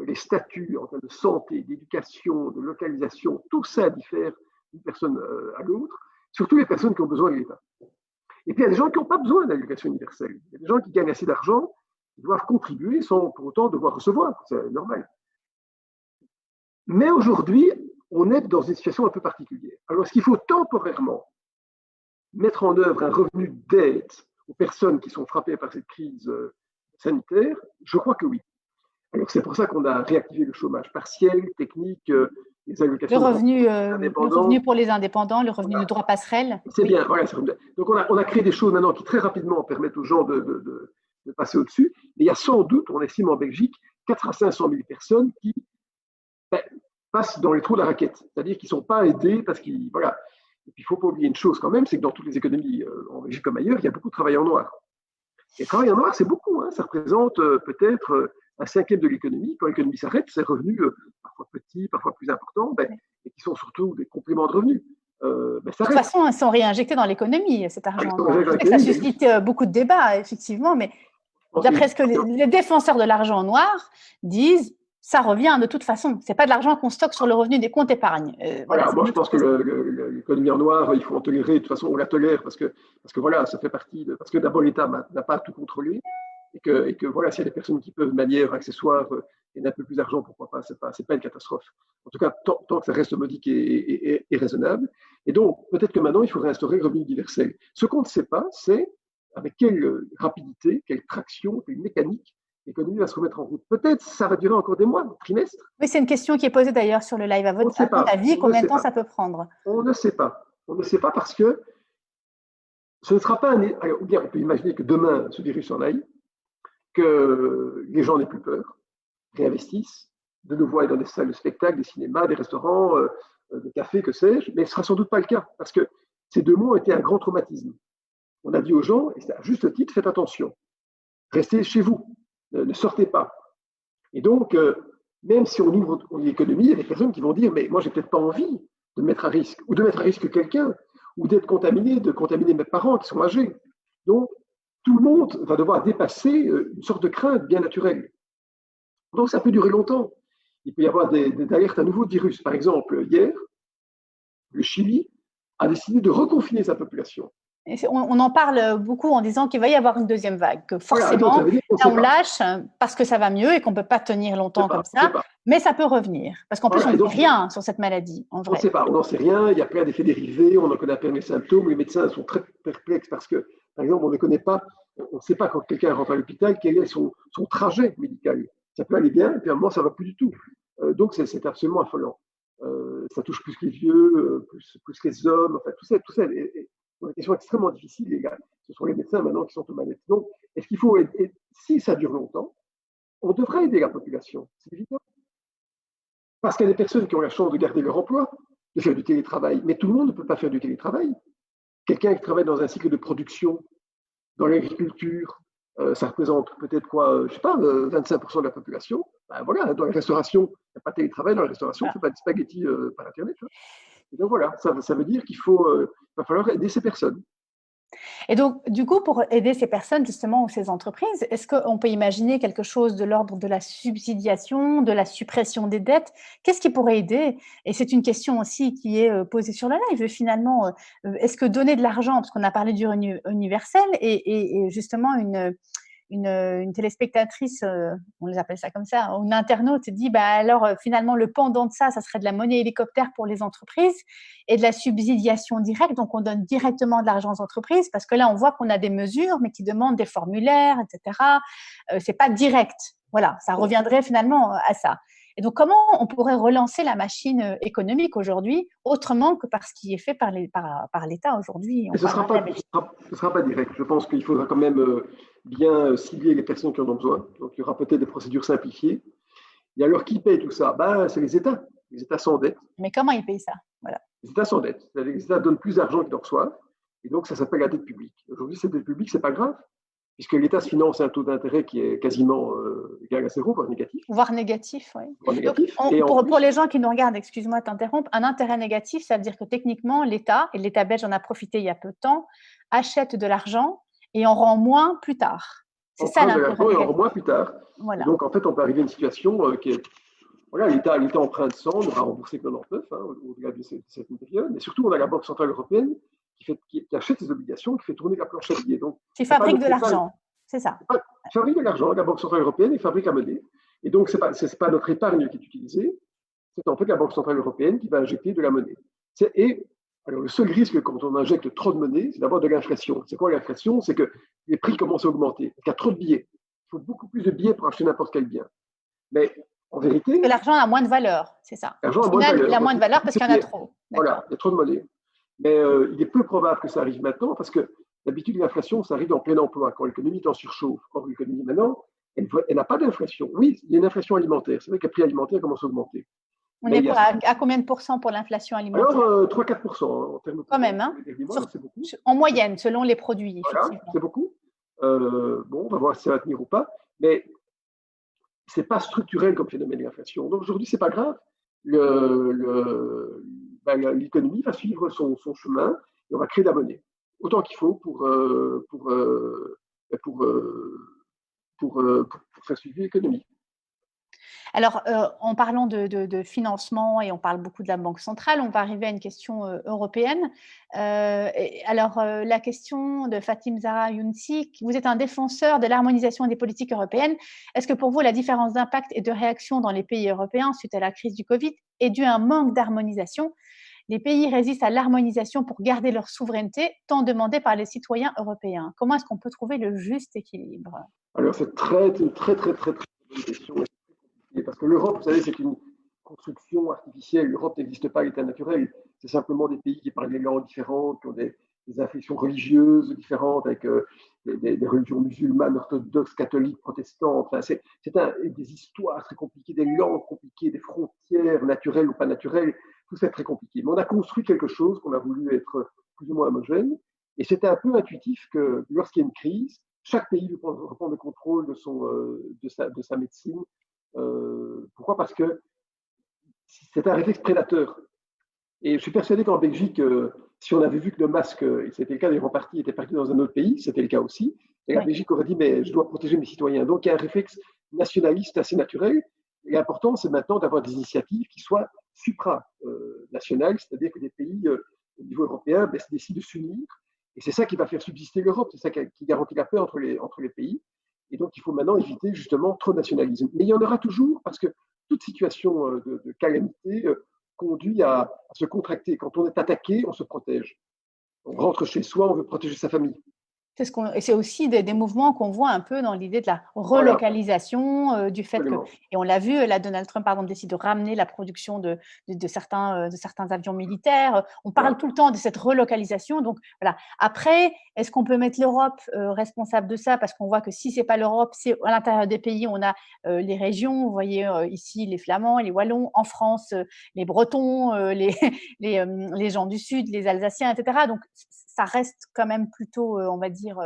Les statuts en termes de santé, d'éducation, de localisation, tout ça diffère d'une personne à l'autre, surtout les personnes qui ont besoin de l'État. Et puis il y a des gens qui n'ont pas besoin d'éducation universelle. Il y a des gens qui gagnent assez d'argent, qui doivent contribuer sans pour autant devoir recevoir, c'est normal. Mais aujourd'hui, on est dans une situation un peu particulière. Alors, est-ce qu'il faut temporairement mettre en œuvre un revenu d'aide aux personnes qui sont frappées par cette crise sanitaire? Je crois que oui. Alors, c'est pour ça qu'on a réactivé le chômage partiel, technique, les allocations. Le revenu pour les indépendants, le revenu de droit passerelle. C'est bien, voilà. Donc, on a créé des choses maintenant qui très rapidement permettent aux gens de passer au-dessus. Mais il y a sans doute, on estime en Belgique, 400 à 500 000 personnes qui passent dans les trous de la raquette. C'est-à-dire qu'ils ne sont pas aidés parce qu'ils. Voilà. Et puis, il ne faut pas oublier une chose quand même, c'est que dans toutes les économies, en Belgique comme ailleurs, il y a beaucoup de travail en noir. Et le travail en noir, c'est beaucoup. Hein. Ça représente peut-être un cinquième de l'économie. Quand l'économie s'arrête, c'est revenus parfois petits, parfois plus importants, et qui sont surtout des compléments de revenus. De toute façon, ils sont réinjectés dans l'économie, cet argent. Ça suscite beaucoup de débats, effectivement, mais d'après ce que les défenseurs de l'argent noir disent, ça revient de toute façon. Ce n'est pas de l'argent qu'on stocke sur le revenu des comptes épargne. Voilà, moi je pense que l'économie en noir, il faut en tolérer. De toute façon, on la tolère parce que voilà, ça fait partie de. Parce que d'abord, l'État n'a pas tout contrôlé. Et que voilà, s'il y a des personnes qui peuvent, de manière accessoire, gagner un peu plus d'argent, pourquoi pas, c'est pas une catastrophe. En tout cas, tant que ça reste modique et raisonnable. Et donc, peut-être que maintenant, il faudrait instaurer le revenu universel. Ce qu'on ne sait pas, c'est avec quelle rapidité, quelle traction, quelle mécanique l'économie va se remettre en route. Peut-être ça va durer encore des mois, des trimestres. Oui, c'est une question qui est posée d'ailleurs sur le live. À votre avis, combien de temps ça peut prendre? On ne sait pas. On ne sait pas parce que ce ne sera pas un. Alors, ou bien on peut imaginer que demain, ce virus s'en aille, que les gens n'aient plus peur, réinvestissent, de nouveau aller dans des salles de spectacle, des cinémas, des restaurants, des cafés, que sais-je, mais ce ne sera sans doute pas le cas, parce que ces 2 mois ont été un grand traumatisme. On a dit aux gens, et c'est à juste titre, faites attention, restez chez vous, ne sortez pas. Et donc, même si on ouvre l'économie, il y a des personnes qui vont dire, mais moi, j'ai peut-être pas envie de mettre à risque, ou de mettre à risque quelqu'un, ou d'être contaminé, de contaminer mes parents qui sont âgés. Donc, tout le monde va devoir dépasser une sorte de crainte bien naturelle. Donc, ça peut durer longtemps. Il peut y avoir des alertes à nouveau de virus. Par exemple, hier, le Chili a décidé de reconfiner sa population. On en parle beaucoup en disant qu'il va y avoir une deuxième vague, que forcément, voilà, on lâche parce que ça va mieux et qu'on ne peut pas tenir longtemps comme ça, mais ça peut revenir. Parce qu'en plus, on ne sait rien sur cette maladie, en vrai. On ne sait pas, on n'en sait rien, il y a plein d'effets dérivés, on en connaît à peine les symptômes, les médecins sont très perplexes parce que, par exemple, on ne sait pas quand quelqu'un rentre à l'hôpital, quel est son trajet médical. Ça peut aller bien, et puis à un moment, ça ne va plus du tout. Donc, c'est absolument affolant. Ça touche plus que les vieux, plus que les hommes, enfin, tout ça. C'est une question extrêmement difficile, les gars. Ce sont les médecins maintenant qui sont aux manettes. Donc, est-ce qu'il faut aider, si ça dure longtemps, on devrait aider la population, c'est évident. Parce qu'il y a des personnes qui ont la chance de garder leur emploi, de faire du télétravail, mais tout le monde ne peut pas faire du télétravail. Quelqu'un qui travaille dans un cycle de production, dans l'agriculture, ça représente peut-être quoi, je ne sais pas, 25% de la population. Ben voilà, dans la restauration, il n'y a pas de télétravail, dans la restauration, on ne fait pas de spaghettis par Internet. Tu vois. Et donc voilà, ça veut dire qu'il va falloir aider ces personnes. Et donc, du coup, pour aider ces personnes, justement, ou ces entreprises, est-ce qu'on peut imaginer quelque chose de l'ordre de la subsidiation, de la suppression des dettes? Qu'est-ce qui pourrait aider? Et c'est une question aussi qui est posée sur la live. Finalement, est-ce que donner de l'argent, parce qu'on a parlé du revenu universel, et justement une téléspectatrice, on les appelle ça comme ça, une internaute dit, alors finalement le pendant de ça serait de la monnaie hélicoptère pour les entreprises et de la subsidiation directe, donc on donne directement de l'argent aux entreprises, parce que là on voit qu'on a des mesures, mais qui demandent des formulaires, etc. C'est pas direct, voilà, ça reviendrait finalement à ça. Et donc, comment on pourrait relancer la machine économique aujourd'hui autrement que par ce qui est fait par l'État aujourd'hui? Ce ne sera pas direct. Je pense qu'il faudra quand même bien cibler les personnes qui en ont besoin. Donc, il y aura peut-être des procédures simplifiées. Et alors, qui paye tout ça? C'est les États. Les États s'endettent. Mais comment ils payent ça? Voilà. Les États s'endettent. Les États donnent plus d'argent qu'ils en reçoivent. Et donc, ça s'appelle la dette publique. Aujourd'hui, cette dette publique, ce n'est pas grave, puisque l'État se finance à un taux d'intérêt qui est quasiment égal à zéro, voire négatif. Voire négatif, oui. Voire négatif. Pour les gens qui nous regardent, excuse-moi de t'interrompre, un intérêt négatif, ça veut dire que techniquement, l'État, et l'État belge en a profité il y a peu de temps, achète de l'argent et en rend moins plus tard. C'est ça l'intérêt négatif. Et en rend moins plus tard. Voilà. Donc, en fait, on peut arriver à une situation qui est... Voilà, l'État emprunte 100, on aura remboursé que 99 au-delà de cette période. Mais surtout, on a la Banque Centrale Européenne qui achète ses obligations, qui fait tourner la planche à billets. Qui fabrique de l'argent, c'est ça. Qui fabrique de l'argent, la Banque Centrale Européenne, et fabrique la monnaie. Et donc, ce n'est pas notre épargne qui est utilisée, c'est en fait la Banque Centrale Européenne qui va injecter de la monnaie. Alors, le seul risque quand on injecte trop de monnaie, c'est d'abord de l'inflation. C'est quoi l'inflation? C'est que les prix commencent à augmenter. Il y a trop de billets. Il faut beaucoup plus de billets pour acheter n'importe quel bien. Mais en vérité... Que l'argent a moins de valeur, c'est ça. L'argent a moins de valeur. Il a moins de valeur parce qu'il y en a trop. Voilà, il y a trop de monnaie. Mais il est peu probable que ça arrive maintenant parce que d'habitude, l'inflation, ça arrive en plein emploi, quand l'économie est en surchauffe. Or, l'économie maintenant, elle n'a pas d'inflation. Oui, il y a une inflation alimentaire. C'est vrai que les prix alimentaires commencent à augmenter. On est à combien de pourcents pour l'inflation alimentaire? Alors, 3-4% en termes de... Quand même, hein. C'est beaucoup. En moyenne, selon les produits. Voilà, c'est beaucoup. Bon, on va voir si ça va tenir ou pas. Mais ce n'est pas structurel comme phénomène d'inflation. Donc, aujourd'hui, ce n'est pas grave. L'économie va suivre son chemin et on va créer de la monnaie. Autant qu'il faut pour faire suivre l'économie. Alors, en parlant de financement et on parle beaucoup de la Banque centrale, on va arriver à une question européenne. La question de Fatim Zahra Younsi, vous êtes un défenseur de l'harmonisation des politiques européennes. Est-ce que pour vous, la différence d'impact et de réaction dans les pays européens suite à la crise du Covid est due à un manque d'harmonisation? Les pays résistent à l'harmonisation pour garder leur souveraineté, tant demandée par les citoyens européens. Comment est-ce qu'on peut trouver le juste équilibre? Alors, c'est très bonne question. Parce que l'Europe, vous savez, c'est une construction artificielle. L'Europe n'existe pas à l'état naturel. C'est simplement des pays qui parlent des langues différentes, qui ont des infections religieuses différentes, avec des religions musulmanes, orthodoxes, catholiques, protestantes. Enfin, c'est des histoires très compliquées, des langues compliquées, des frontières naturelles ou pas naturelles. Tout ça est très compliqué. Mais on a construit quelque chose qu'on a voulu être plus ou moins homogène. Et c'était un peu intuitif que lorsqu'il y a une crise, chaque pays reprend le contrôle de sa médecine. Pourquoi? Parce que c'est un réflexe prédateur. Et je suis persuadé qu'en Belgique, si on avait vu que le masque, c'était le cas des repartis, était parti dans un autre pays, c'était le cas aussi, et la Belgique aurait dit, mais je dois protéger mes citoyens. Donc il y a un réflexe nationaliste assez naturel. Et l'important, c'est maintenant d'avoir des initiatives qui soient supranationales, c'est-à-dire que les pays au niveau européen décident de s'unir. Et c'est ça qui va faire subsister l'Europe, c'est ça qui garantit la paix entre les pays. Et donc, il faut maintenant éviter justement trop de nationalisme. Mais il y en aura toujours parce que toute situation de calamité conduit à se contracter. Quand on est attaqué, on se protège. On rentre chez soi, on veut protéger sa famille. Et c'est aussi des mouvements qu'on voit un peu dans l'idée de la relocalisation, du fait que, et on l'a vu, là, Donald Trump, par exemple, décide de ramener la production de certains avions militaires. On parle tout le temps de cette relocalisation. Donc, voilà. Après, est-ce qu'on peut mettre l'Europe responsable de ça? Parce qu'on voit que si c'est pas l'Europe, c'est à l'intérieur des pays, on a les régions. Vous voyez ici les Flamands, les Wallons, en France, les Bretons, les gens du Sud, les Alsaciens, etc. Donc, ça reste quand même plutôt, on va dire,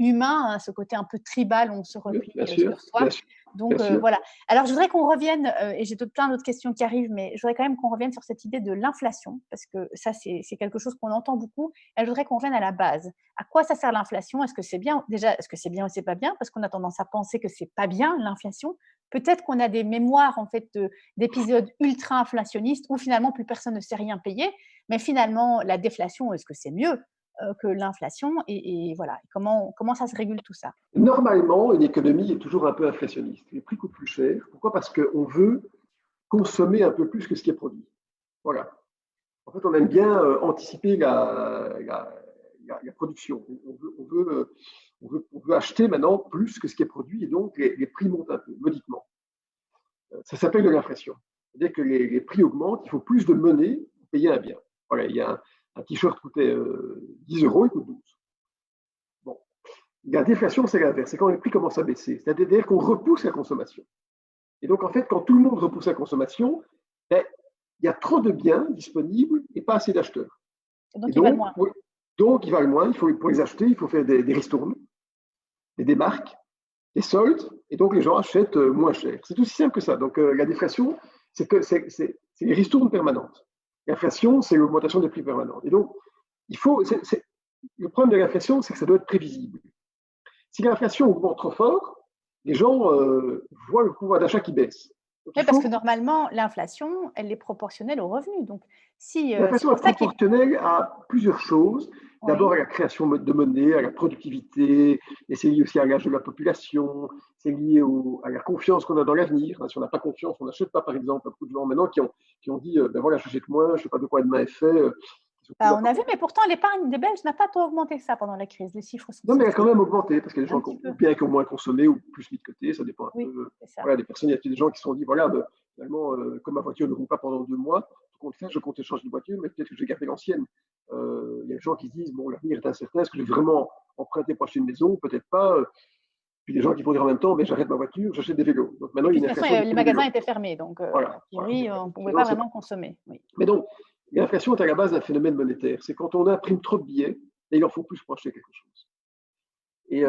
humain, hein, ce côté un peu tribal, on se replie sur soi. Donc voilà. Alors je voudrais qu'on revienne, et j'ai plein d'autres questions qui arrivent, mais je voudrais quand même qu'on revienne sur cette idée de l'inflation, parce que ça c'est quelque chose qu'on entend beaucoup. Et je voudrais qu'on revienne à la base. À quoi ça sert l'inflation? Est-ce que c'est bien? Déjà, est-ce que c'est bien ou c'est pas bien? Parce qu'on a tendance à penser que c'est pas bien l'inflation. Peut-être qu'on a des mémoires en fait d'épisodes ultra inflationnistes où finalement plus personne ne sait rien payer, mais finalement la déflation, est-ce que c'est mieux que l'inflation, et voilà, comment ça se régule tout ça? Normalement, une économie est toujours un peu inflationniste. Les prix coûtent plus cher. Pourquoi? Parce qu'on veut consommer un peu plus que ce qui est produit. Voilà. En fait, on aime bien anticiper la production. On veut acheter maintenant plus que ce qui est produit, et donc les prix montent un peu, modiquement. Ça s'appelle de l'inflation. C'est-à-dire que les prix augmentent, il faut plus de monnaie pour payer un bien. Voilà, il y a un t-shirt coûtait 10 euros, il coûte 12. Bon. La déflation, c'est l'inverse. C'est quand les prix commencent à baisser. C'est-à-dire qu'on repousse la consommation. Et donc, en fait, quand tout le monde repousse la consommation, il y a trop de biens disponibles et pas assez d'acheteurs. Donc, ils valent moins. Donc, ils valent moins. Pour les acheter, il faut faire des ristournes, des démarques, des soldes, et donc les gens achètent moins cher. C'est aussi simple que ça. Donc, la déflation, c'est les ristournes permanentes. L'inflation, c'est l'augmentation des prix permanents. Et donc, le problème de l'inflation, c'est que ça doit être prévisible. Si l'inflation augmente trop fort, les gens voient le pouvoir d'achat qui baisse. Oui, parce que normalement, l'inflation, elle est proportionnelle aux revenus. Donc, l'inflation est proportionnelle à plusieurs choses. D'abord à la création de monnaie, à la productivité, et c'est lié aussi à l'âge de la population, c'est lié à la confiance qu'on a dans l'avenir. Si on n'a pas confiance, on n'achète pas, par exemple. Beaucoup de gens maintenant qui ont dit, ben voilà, j'achète moins, je ne sais pas de quoi demain est fait. On a vu, mais pourtant, l'épargne des Belges n'a pas trop augmenté ça pendant la crise. Les chiffres sont Non, mais elle a quand même augmenté, parce que les gens qui ont bien que moins consommé ou plus mis de côté, ça dépend un peu. Voilà, des personnes, il y a des gens qui se sont dit, voilà, finalement, comme ma voiture ne roule pas pendant 2 mois, je compte changer de voiture, mais peut-être que je vais garder l'ancienne. Il y a des gens qui se disent, bon, l'avenir est incertain, est-ce que je vais vraiment emprunter pour acheter une maison? Peut-être pas. Puis des gens qui vont dire en même temps, mais j'arrête ma voiture, j'achète des vélos. Donc maintenant, de toute façon, les magasins étaient fermés, donc a priori, on ne pouvait pas vraiment consommer. Oui. Mais donc, l'inflation est à la base d'un phénomène monétaire. C'est quand on imprime trop de billets, et il en faut plus pour acheter quelque chose. Et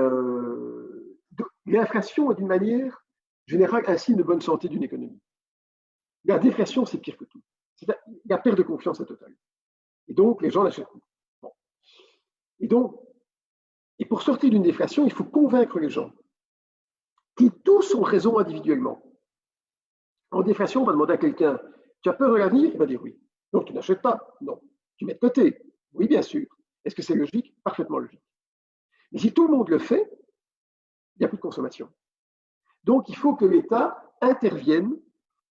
l'inflation est d'une manière générale un signe de bonne santé d'une économie. La déflation, c'est pire que tout. La perte de confiance est totale. Et donc, les gens n'achètent plus. Bon. Et pour sortir d'une déflation, il faut convaincre les gens qui tous ont raison individuellement. En déflation, on va demander à quelqu'un, tu as peur de l'avenir? Il va dire oui. Donc tu n'achètes pas? Non. Tu mets de côté? Oui, bien sûr. Est-ce que c'est logique? Parfaitement logique. Mais si tout le monde le fait, il n'y a plus de consommation. Donc il faut que l'État intervienne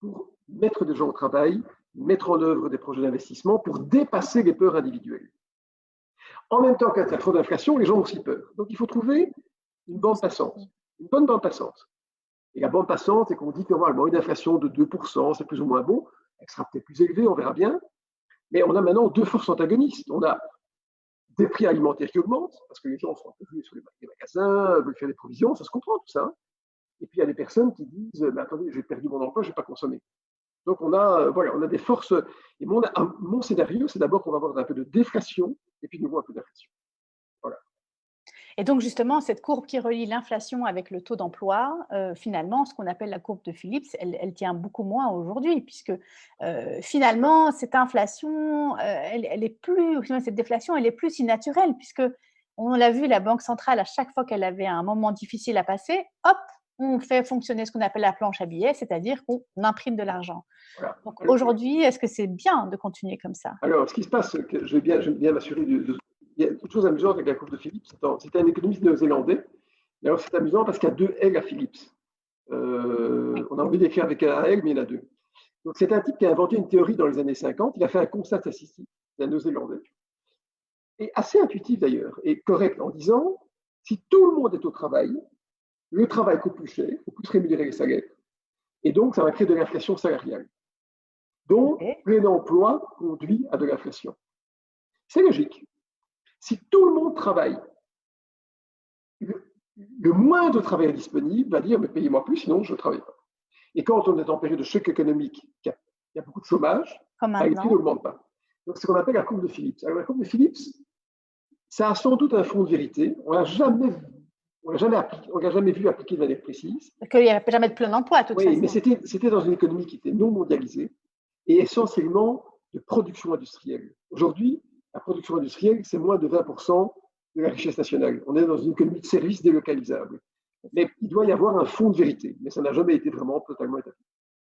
pour mettre des gens au travail, mettre en œuvre des projets d'investissement pour dépasser les peurs individuelles. En même temps, quand il y a trop d'inflation, les gens ont aussi peur. Donc il faut trouver une bande passante, une bonne bande passante. Et la bande passante, c'est qu'on dit que normalement une inflation de 2%, c'est plus ou moins bon. Elle sera peut-être plus élevée, on verra bien. Mais on a maintenant deux forces antagonistes. On a des prix alimentaires qui augmentent, parce que les gens sont un peu venus sur les magasins, veulent faire des provisions, ça se comprend tout ça. Et puis il y a des personnes qui disent, mais attendez, j'ai perdu mon emploi, je ne vais pas consommer. Donc on a des forces. Et mon scénario, c'est d'abord qu'on va avoir un peu de déflation, et puis de nouveau un peu d'inflation. Voilà. Et donc, justement, cette courbe qui relie l'inflation avec le taux d'emploi, finalement, ce qu'on appelle la courbe de Phillips, elle tient beaucoup moins aujourd'hui, puisque finalement, cette inflation, cette déflation, elle est plus si naturelle, puisque on l'a vu, la Banque centrale, à chaque fois qu'elle avait un moment difficile à passer, hop, on fait fonctionner ce qu'on appelle la planche à billets, c'est-à-dire qu'on imprime de l'argent. Voilà. Donc aujourd'hui, est-ce que c'est bien de continuer comme ça? Alors, ce qui se passe, c'est que je vais bien m'assurer il y a quelque chose d'amusant avec la courbe de Phillips. C'était un économiste néo-zélandais. Et alors, c'est amusant parce qu'il y a deux L à Phillips. On a envie d'écrire avec un L, mais il y en a deux. Donc, c'est un type qui a inventé une théorie dans les années 50. Il a fait un constat statistique, c'est un néo-zélandais, et assez intuitif d'ailleurs, et correct en disant, si tout le monde est au travail, le travail coûte plus cher, il faut plus rémunérer les salaires, et donc ça va créer de l'inflation salariale. Donc, plein emploi conduit à de l'inflation. C'est logique. Si tout le monde travaille, le moins de travail disponible va dire, mais payez-moi plus, sinon je ne travaille pas. Et quand on est en période de choc économique, il y a beaucoup de chômage, les prix n'augmentent pas. Donc, c'est ce qu'on appelle la courbe de Phillips. Alors, la courbe de Phillips, ça a sans doute un fond de vérité. On n'a jamais vu appliquer de manière précise. Parce qu'il n'y avait jamais de plein emploi, à toute façon. Oui, mais c'était dans une économie qui était non mondialisée et essentiellement de production industrielle. Aujourd'hui, la production industrielle, c'est moins de 20% de la richesse nationale. On est dans une économie de services délocalisables. Mais il doit y avoir un fond de vérité, mais ça n'a jamais été vraiment totalement établi.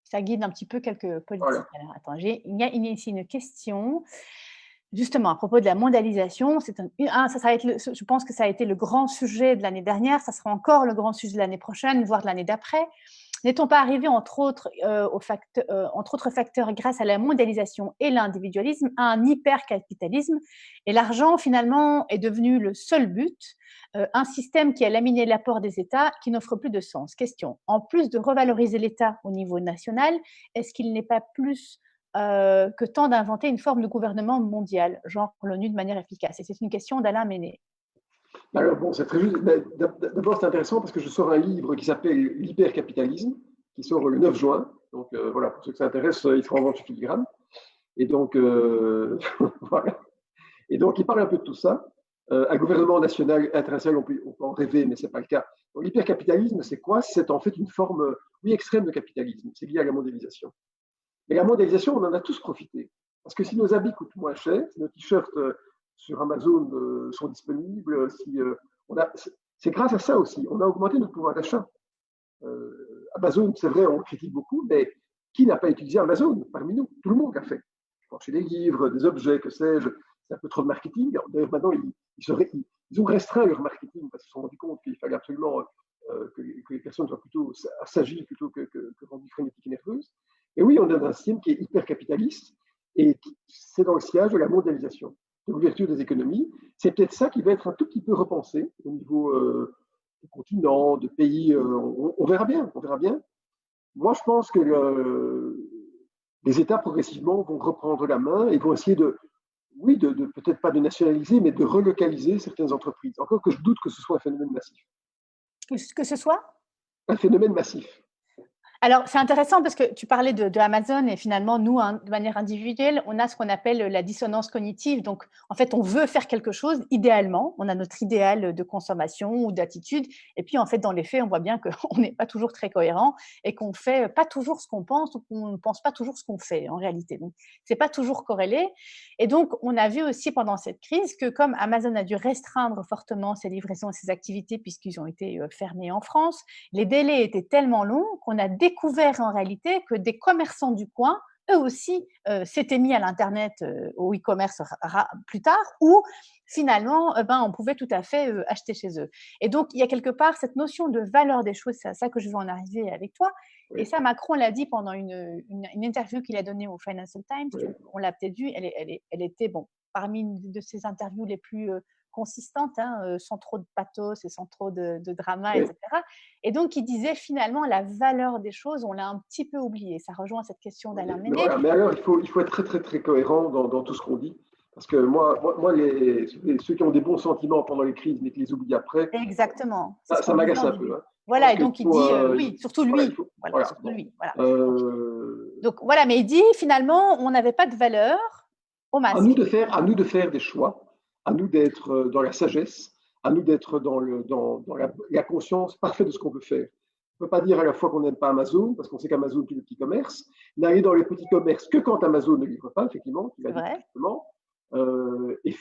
Ça guide un petit peu quelques politiques. Voilà. Alors, attends, il y a ici une question. Justement, à propos de la mondialisation, je pense que ça a été le grand sujet de l'année dernière, ça sera encore le grand sujet de l'année prochaine, voire de l'année d'après. N'est-on pas arrivé, entre autres facteurs, grâce à la mondialisation et l'individualisme, à un hypercapitalisme? Et l'argent, finalement, est devenu le seul but, un système qui a laminé l'apport des États, qui n'offre plus de sens. Question, en plus de revaloriser l'État au niveau national, est-ce qu'il n'est pas plus que temps d'inventer une forme de gouvernement mondial, genre l'ONU de manière efficace? Et c'est une question d'Alain Méné. Alors bon, c'est très juste. D'abord, c'est intéressant parce que je sors un livre qui s'appelle L'hypercapitalisme, qui sort le 9 juin. Donc voilà, pour ceux que ça intéresse, il sera en vente sur Filigrane. Et donc, voilà. Et donc, il parle un peu de tout ça. Un gouvernement national, international, on peut en rêver, mais ce n'est pas le cas. Donc, l'hypercapitalisme, c'est quoi? C'est en fait une forme, oui, extrême de capitalisme. C'est lié à la mondialisation. Mais la mondialisation, on en a tous profité. Parce que si nos habits coûtent moins cher, si nos t-shirts sur Amazon sont disponibles, c'est grâce à ça aussi. On a augmenté notre pouvoir d'achat. Amazon, c'est vrai, on le critique beaucoup, mais qui n'a pas utilisé Amazon parmi nous? Tout le monde l'a fait. Chez des livres, des objets, que sais-je, c'est un peu trop de marketing. D'ailleurs, maintenant, ils ont restreint leur marketing parce qu'ils se sont rendus compte qu'il fallait absolument que les personnes soient plutôt assagies plutôt que rendues frénétiques et nerveuses. Et oui, on a un système qui est hyper capitaliste et c'est dans le sillage de la mondialisation, de l'ouverture des économies. C'est peut-être ça qui va être un tout petit peu repensé au niveau du continent, de pays. On verra bien, on verra bien. Moi, je pense que les États progressivement vont reprendre la main et vont essayer de peut-être pas de nationaliser, mais de relocaliser certaines entreprises. Encore que je doute que ce soit un phénomène massif. Que ce soit un phénomène massif. Alors, c'est intéressant parce que tu parlais de Amazon et finalement, nous, de manière individuelle, on a ce qu'on appelle la dissonance cognitive. Donc, en fait, on veut faire quelque chose idéalement. On a notre idéal de consommation ou d'attitude. Et puis, en fait, dans les faits, on voit bien qu'on n'est pas toujours très cohérent et qu'on ne fait pas toujours ce qu'on pense ou qu'on ne pense pas toujours ce qu'on fait en réalité. Donc, ce n'est pas toujours corrélé. Et donc, on a vu aussi pendant cette crise que comme Amazon a dû restreindre fortement ses livraisons et ses activités puisqu'ils ont été fermés en France, les délais étaient tellement longs qu'on a découvert en réalité que des commerçants du coin, eux aussi, s'étaient mis à l'Internet, au e-commerce plus tard, où finalement, on pouvait tout à fait acheter chez eux. Et donc, il y a quelque part cette notion de valeur des choses, c'est à ça que je veux en arriver avec toi. Oui. Et ça, Macron l'a dit pendant une interview qu'il a donnée au Financial Times. Oui. On l'a peut-être vu, elle était parmi une de ses interviews les plus consistante, sans trop de pathos et sans trop de drama, Oui. etc. Et donc, il disait finalement la valeur des choses, on l'a un petit peu oublié. Ça rejoint cette question d'Alain Méné. Voilà, mais alors, il faut être très, très, très cohérent dans tout ce qu'on dit. Parce que moi ceux qui ont des bons sentiments pendant les crises, mais qui les oublient après, exactement. ça m'agace un peu. Hein. Voilà, et donc il dit, oui, surtout lui. Voilà, surtout lui. Voilà. Donc voilà, mais il dit finalement, on n'avait pas de valeur au masque. À nous de faire des choix, à nous d'être dans la sagesse, à nous d'être dans la conscience parfaite de ce qu'on veut faire. On ne peut pas dire à la fois qu'on n'aime pas Amazon, parce qu'on sait qu'Amazon fait des petits commerces, n'aller dans les petits commerces que quand Amazon ne livre pas, effectivement, tu l'as dit justement, et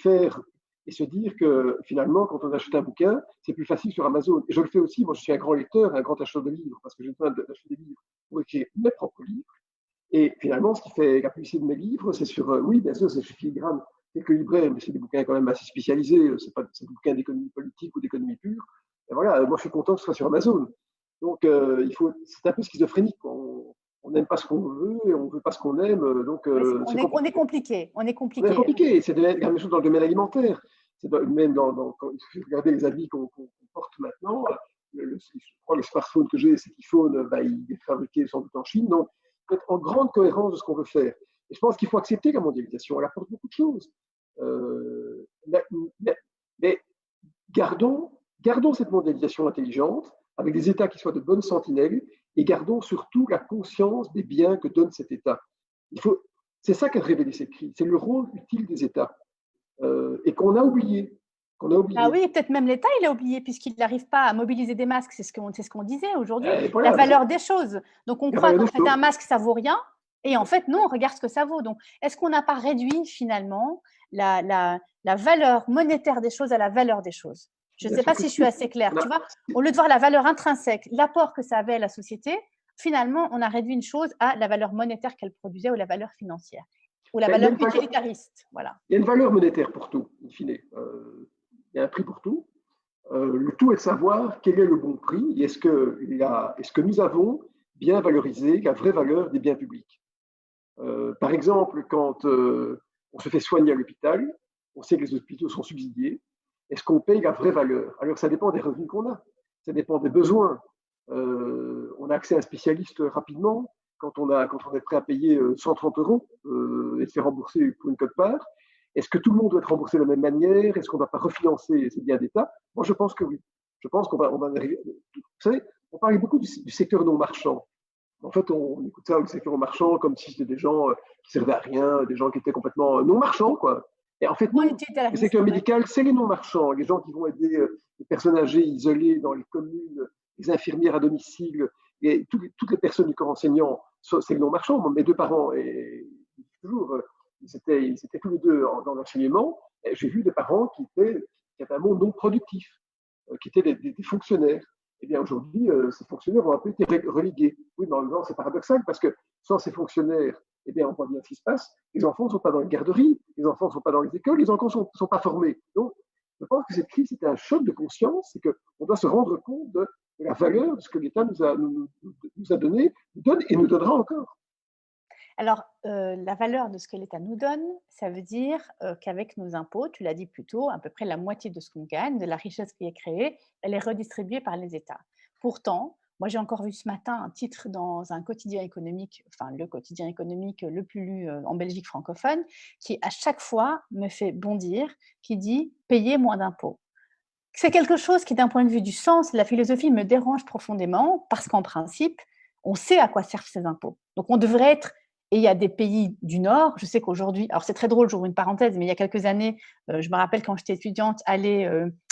se dire que finalement, quand on achète un bouquin, c'est plus facile sur Amazon. Et je le fais aussi, moi je suis un grand lecteur, un grand acheteur de livres, parce que j'ai besoin d'acheter des livres pour écrire mes propres livres. Et finalement, ce qui fait la publicité de mes livres, c'est sur, oui, bien sûr, c'est chez Filigrane, quelques libraires, mais c'est des bouquins quand même assez spécialisés, c'est pas des bouquins d'économie politique ou d'économie pure. Et voilà, moi je suis content que ce soit sur Amazon. Donc, c'est un peu schizophrénique. On n'aime pas ce qu'on veut et on ne veut pas ce qu'on aime. Donc, on est compliqué. On est compliqué. C'est la même chose dans le domaine alimentaire. C'est même quand il suffit de regarder les habits qu'on porte maintenant. Je crois que le smartphone que j'ai, cet iPhone, il est fabriqué sans doute en Chine. Donc, il faut être en grande cohérence de ce qu'on veut faire. Et je pense qu'il faut accepter la mondialisation. Elle apporte beaucoup de choses. Mais gardons cette mondialisation intelligente avec des États qui soient de bonnes sentinelles et gardons surtout la conscience des biens que donne cet État. C'est ça qu'a révélé cette crise, c'est le rôle utile des États et qu'on a oublié. Ah oui, peut-être même l'État, il a oublié puisqu'il n'arrive pas à mobiliser des masques, c'est ce qu'on disait aujourd'hui, la valeur des choses. Donc on croit qu'en fait un masque, ça vaut rien, et en fait non, regarde ce que ça vaut. Donc est-ce qu'on n'a pas réduit finalement la valeur monétaire des choses à la valeur des choses? Je ne sais pas si je suis assez claire. Tu vois, au lieu de voir la valeur intrinsèque, l'apport que ça avait à la société, finalement, on a réduit une chose à la valeur monétaire qu'elle produisait ou la valeur financière ou la valeur utilitariste. Voilà. Il y a une valeur monétaire pour tout, in fine. Il y a un prix pour tout. Le tout est de savoir quel est le bon prix et est-ce que nous avons bien valorisé la vraie valeur des biens publics. Par exemple, quand on se fait soigner à l'hôpital, on sait que les hôpitaux sont subsidiés. Est-ce qu'on paye la vraie valeur? Alors, ça dépend des revenus qu'on a, ça dépend des besoins. On a accès à un spécialiste rapidement quand on est prêt à payer 130 € et se faire rembourser pour une quote-part. Est-ce que tout le monde doit être remboursé de la même manière? Est-ce qu'on ne va pas refinancer ces biens d'État? Moi, je pense que oui. Je pense qu'on va arriver. Vous savez, on parlait beaucoup du secteur non marchand. En fait, on écoute ça, le secteur non marchand, comme si c'était des gens qui servaient à rien, des gens qui étaient complètement non marchands, quoi. Et en fait, non, le secteur médical, c'est les non-marchands, les gens qui vont aider les personnes âgées isolées dans les communes, les infirmières à domicile, et toutes les personnes du corps enseignant, c'est les non-marchands. Mes deux parents, toujours, ils étaient tous les deux dans l'enseignement. J'ai vu des parents qui avaient un monde non productif, qui étaient des fonctionnaires. Eh bien, aujourd'hui, ces fonctionnaires ont un peu été relégués. Oui, mais en même temps, c'est paradoxal parce que sans ces fonctionnaires, eh bien, on voit bien ce qui se passe. Les enfants ne sont pas dans les garderies, les enfants ne sont pas dans les écoles, les enfants ne sont pas formés. Donc, je pense que cette crise, c'était un choc de conscience, c'est qu'on doit se rendre compte de la valeur de ce que l'État nous a donné, nous donne et nous donnera encore. Alors, la valeur de ce que l'État nous donne, ça veut dire qu'avec nos impôts, tu l'as dit plus tôt, à peu près la moitié de ce qu'on gagne, de la richesse qui est créée, elle est redistribuée par les États. Pourtant, moi j'ai encore vu ce matin un titre dans un quotidien économique, enfin le quotidien économique le plus lu en Belgique francophone, qui à chaque fois me fait bondir, qui dit « payer moins d'impôts ». C'est quelque chose qui, d'un point de vue du sens, la philosophie me dérange profondément parce qu'en principe, on sait à quoi servent ces impôts. Donc on devrait être. Et il y a des pays du Nord, je sais qu'aujourd'hui, alors c'est très drôle, j'ouvre une parenthèse, mais il y a quelques années, je me rappelle quand j'étais étudiante, aller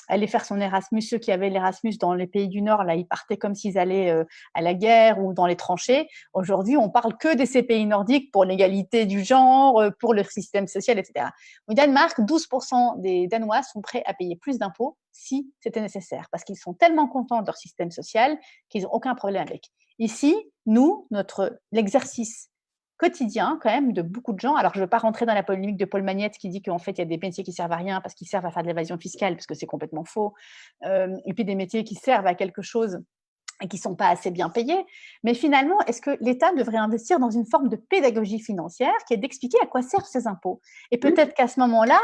aller faire son Erasmus. Ceux qui avaient l'Erasmus dans les pays du Nord, là, ils partaient comme s'ils allaient à la guerre ou dans les tranchées. Aujourd'hui, on parle que de ces pays nordiques pour l'égalité du genre, pour le système social, etc. Au Danemark, 12% des Danois sont prêts à payer plus d'impôts si c'était nécessaire, parce qu'ils sont tellement contents de leur système social qu'ils n'ont aucun problème avec. Ici, nous, l'exercice quotidien quand même de beaucoup de gens. Alors, je ne veux pas rentrer dans la polémique de Paul Magnette qui dit qu'en fait, il y a des métiers qui servent à rien parce qu'ils servent à faire de l'évasion fiscale, parce que c'est complètement faux. Et puis des métiers qui servent à quelque chose et qui ne sont pas assez bien payés. Mais finalement, est-ce que l'État devrait investir dans une forme de pédagogie financière qui est d'expliquer à quoi servent ces impôts? Et peut-être qu'à ce moment-là,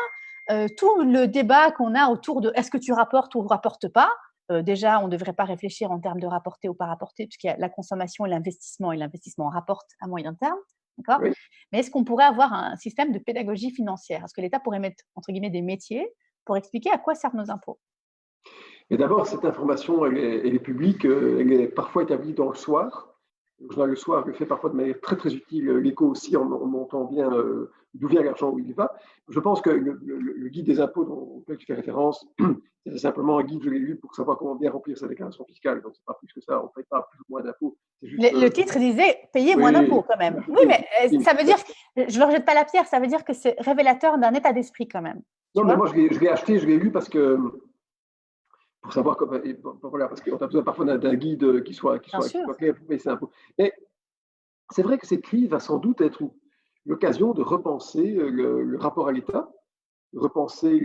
tout le débat qu'on a autour de est-ce que tu rapportes ou rapportes pas, déjà, on ne devrait pas réfléchir en termes de rapporter ou pas rapporter, puisqu'il y a la consommation et l'investissement rapportent à moyen terme. D'accord. Oui. Mais est-ce qu'on pourrait avoir un système de pédagogie financière? Est-ce que l'État pourrait mettre, entre guillemets, des métiers pour expliquer à quoi servent nos impôts? Et d'abord, cette information, elle est publique, elle est parfois établie dans le soir. Le journal Le Soir le fait parfois de manière très très utile, l'écho aussi, en montant bien d'où vient l'argent, où il va. Je pense que le guide des impôts auquel tu fais référence, c'est simplement un guide, je l'ai lu, pour savoir comment bien remplir sa déclaration fiscale. Donc, c'est pas plus que ça, on ne paye pas plus ou moins d'impôts. Le titre disait payer moins d'impôts quand même. Oui, mais ça veut dire, je ne leur jette pas la pierre, ça veut dire que c'est révélateur d'un état d'esprit quand même. Non, mais moi je l'ai acheté, je l'ai lu parce que pour savoir comment, voilà, parce qu'on a besoin parfois d'un guide qui soit clair pour payer ses impôts. Mais c'est vrai que cette crise va sans doute être l'occasion de repenser le rapport à l'État, de repenser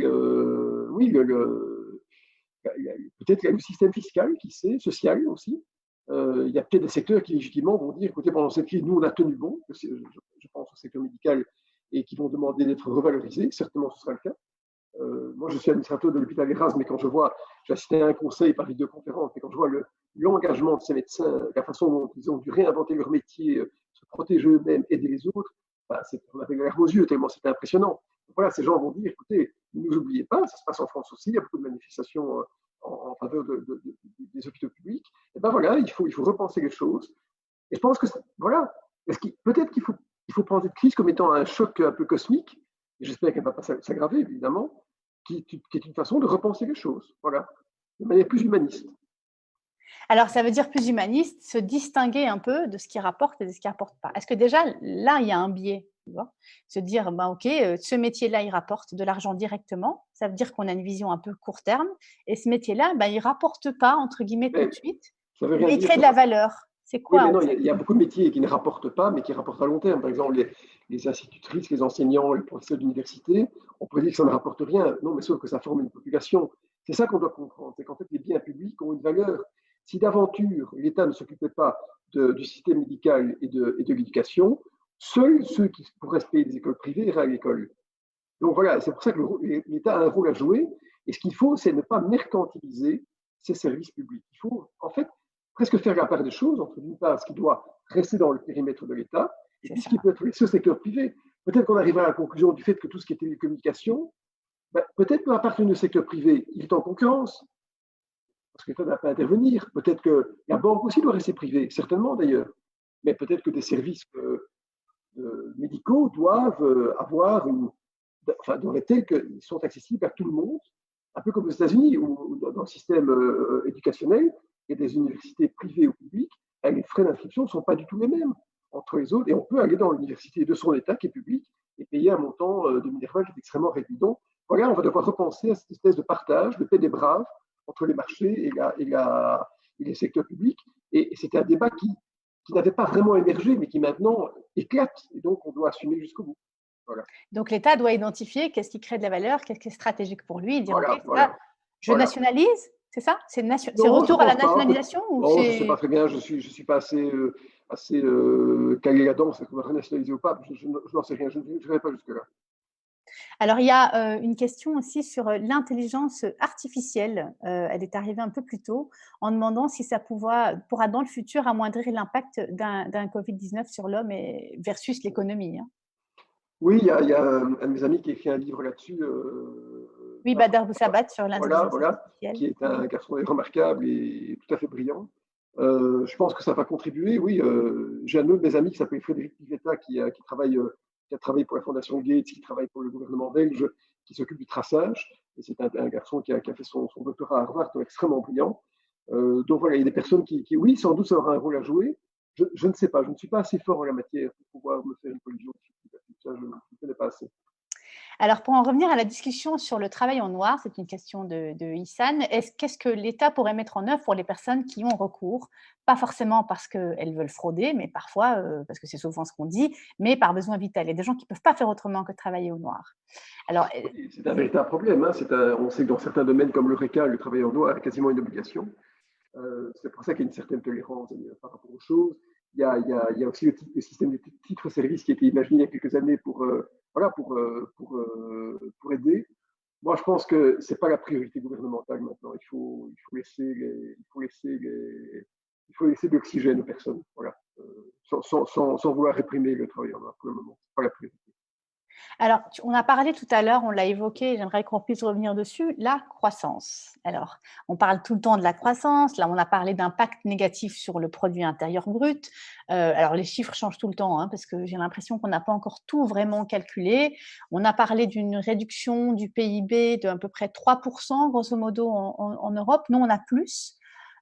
peut-être le système fiscal, qui sait, social aussi. Il y a peut-être des secteurs qui légitimement vont dire, écoutez, pendant cette crise, nous on a tenu bon, je pense au secteur médical, et qui vont demander d'être revalorisés, certainement ce sera le cas. Moi, je suis administrateur de l'hôpital Erasme, mais quand je vois, j'ai assisté à un conseil par vidéoconférence, mais quand je vois l'engagement de ces médecins, la façon dont ils ont dû réinventer leur métier, se protéger eux-mêmes, aider les autres, on avait l'air aux yeux tellement c'était impressionnant. Donc voilà, ces gens vont dire, écoutez, ne nous oubliez pas, ça se passe en France aussi, il y a beaucoup de manifestations en faveur des hôpitaux publics. Et ben voilà, il faut repenser les choses. Et je pense que, voilà, peut-être qu'il faut prendre cette crise comme étant un choc un peu cosmique, et j'espère qu'elle ne va pas s'aggraver, évidemment, qui est une façon de repenser les choses, voilà, de manière plus humaniste. Alors, ça veut dire plus humaniste, se distinguer un peu de ce qui rapporte et de ce qui ne rapporte pas. Est-ce que déjà, là, il y a un biais, tu vois? Se dire, OK, ce métier-là, il rapporte de l'argent directement. Ça veut dire qu'on a une vision un peu court terme. Et ce métier-là, il ne rapporte pas, entre guillemets, tout de suite, mais il crée de la valeur. C'est quoi, oui, mais non, il y a beaucoup de métiers qui ne rapportent pas, mais qui rapportent à long terme. Par exemple, les institutrices, les enseignants, les professeurs d'université, on pourrait dire que ça ne rapporte rien. Non, mais sauf que ça forme une population. C'est ça qu'on doit comprendre, c'est qu'en fait, les biens publics ont une valeur. Si d'aventure, l'État ne s'occupait pas du système médical et de l'éducation, seuls ceux qui pourraient se payer des écoles privées iraient à l'école. Donc voilà, c'est pour ça que l'État a un rôle à jouer. Et ce qu'il faut, c'est ne pas mercantiliser ces services publics. Il faut, en fait, presque faire la part des choses entre, d'une part, ce qui doit rester dans le périmètre de l'État, et puis ce qui peut être laissé au secteur privé. Peut-être qu'on arrivera à la conclusion du fait que tout ce qui est télécommunication, peut-être qu'à partir du secteur privé, il est en concurrence, parce que l'État n'a pas à intervenir. Peut-être que la banque aussi doit rester privée, certainement d'ailleurs. Mais peut-être que des services médicaux doivent avoir doivent être tels qu'ils sont accessibles à tout le monde, un peu comme aux États-Unis, où dans le système éducationnel, il y a des universités privées ou publiques, et les frais d'inscription ne sont pas du tout les mêmes entre les autres, et on peut aller dans l'université de son État qui est publique et payer un montant de minerval qui est extrêmement réduit. Donc, voilà, on va devoir repenser à cette espèce de partage, de paix des braves entre les marchés et les secteurs publics. Et c'était un débat qui n'avait pas vraiment émergé, mais qui maintenant éclate, et donc on doit assumer jusqu'au bout. Voilà. Donc, l'État doit identifier qu'est-ce qui crée de la valeur, qu'est-ce qui est stratégique pour lui, et dire, OK, je nationalise, c'est ça? C'est retour à la nationalisation non, je ne sais pas très bien, je ne suis pas assez calé là-dedans, c'est qu'on va renationaliser ou pas, je n'en sais rien, je ne vais pas jusque-là. Alors, il y a une question aussi sur l'intelligence artificielle. Elle est arrivée un peu plus tôt en demandant si ça pourra dans le futur amoindrir l'impact d'un Covid-19 sur l'homme versus l'économie. Hein. Oui, il y a un de mes amis qui a écrit un livre là-dessus. Oui, Badar Boussabat sur l'intelligence artificielle. Qui est un garçon remarquable et tout à fait brillant. Je pense que ça va contribuer, oui. J'ai un autre de mes amis qui s'appelle Frédéric Pivetta qui a travaillé pour la Fondation Gates, qui travaille pour le gouvernement belge, qui s'occupe du traçage. et c'est un garçon qui a fait son doctorat à Harvard, extrêmement brillant. Donc voilà, il y a des personnes oui, sans doute, ça aura un rôle à jouer. Je ne sais pas, je ne suis pas assez fort en la matière pour pouvoir me faire une religion. Ça, je ne connais pas assez. Alors, pour en revenir à la discussion sur le travail en noir, c'est une question de Issane. Qu'est-ce que l'État pourrait mettre en œuvre pour les personnes qui ont recours, pas forcément parce qu'elles veulent frauder, mais parfois, parce que c'est souvent ce qu'on dit, mais par besoin vital. Il y a des gens qui ne peuvent pas faire autrement que travailler au noir. Alors, oui, c'est un véritable problème. Hein. On sait que dans certains domaines comme l'Eureka, le travail en noir est quasiment une obligation. C'est pour ça qu'il y a une certaine tolérance par rapport aux choses. Il y a aussi le système des titres-services qui a été imaginé il y a quelques années pour aider. Moi, je pense que ce n'est pas la priorité gouvernementale maintenant. Il faut laisser de l'oxygène aux personnes, voilà. Sans vouloir réprimer le travail en noir pour le moment. Ce n'est pas la priorité. Alors, on a parlé tout à l'heure, on l'a évoqué, j'aimerais qu'on puisse revenir dessus, la croissance. Alors, on parle tout le temps de la croissance, là on a parlé d'impact négatif sur le produit intérieur brut. Alors, les chiffres changent tout le temps, hein, parce que j'ai l'impression qu'on n'a pas encore tout vraiment calculé. On a parlé d'une réduction du PIB de à peu près 3%, grosso modo, en Europe. Nous, on a plus.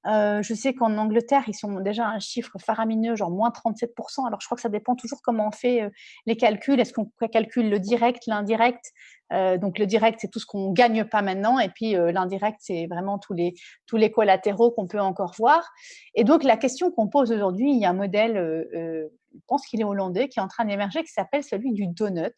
Je sais qu'en Angleterre, ils sont déjà à un chiffre faramineux, genre moins 37%. Alors, je crois que ça dépend toujours comment on fait les calculs. Est-ce qu'on calcule le direct, l'indirect? Donc, le direct, c'est tout ce qu'on ne gagne pas maintenant. Et puis, l'indirect, c'est vraiment tous les collatéraux qu'on peut encore voir. Et donc, la question qu'on pose aujourd'hui, il y a un modèle, je pense qu'il est hollandais, qui est en train d'émerger, qui s'appelle celui du donut.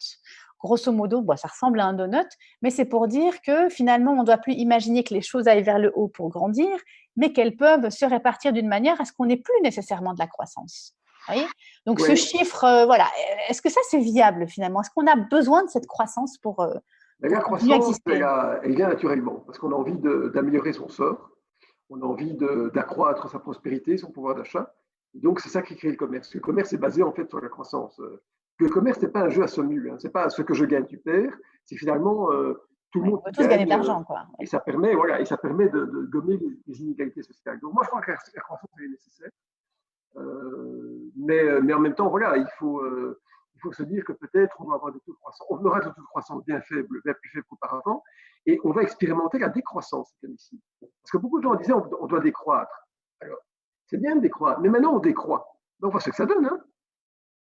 Grosso modo, ça ressemble à un donut, mais c'est pour dire que finalement, on ne doit plus imaginer que les choses aillent vers le haut pour grandir, mais qu'elles peuvent se répartir d'une manière à ce qu'on n'ait plus nécessairement de la croissance. Vous voyez ? Donc, ce chiffre, voilà, est-ce que ça, c'est viable finalement? Est-ce qu'on a besoin de cette croissance pour la croissance, elle vient naturellement, parce qu'on a envie d'améliorer son sort, on a envie d'accroître sa prospérité, son pouvoir d'achat. Et donc, c'est ça qui crée le commerce. Le commerce est basé en fait sur la croissance. Le commerce n'est pas un jeu à somme nulle. Hein. C'est pas ce que je gagne, tu perds. C'est finalement tout le monde. On peut tous gagner de l'argent, quoi. Et ça permet, de gommer les inégalités sociales. Donc, moi, je crois que la croissance est nécessaire. Mais en même temps, voilà, il faut se dire que peut-être on va avoir des taux de croissance. On aura des taux de croissance bien faibles, bien plus faibles qu'auparavant, et on va expérimenter la décroissance ici. Parce que beaucoup de gens disaient on doit décroître. Alors, c'est bien de décroître, mais maintenant on décroît. Donc, voilà ce que ça donne. Hein.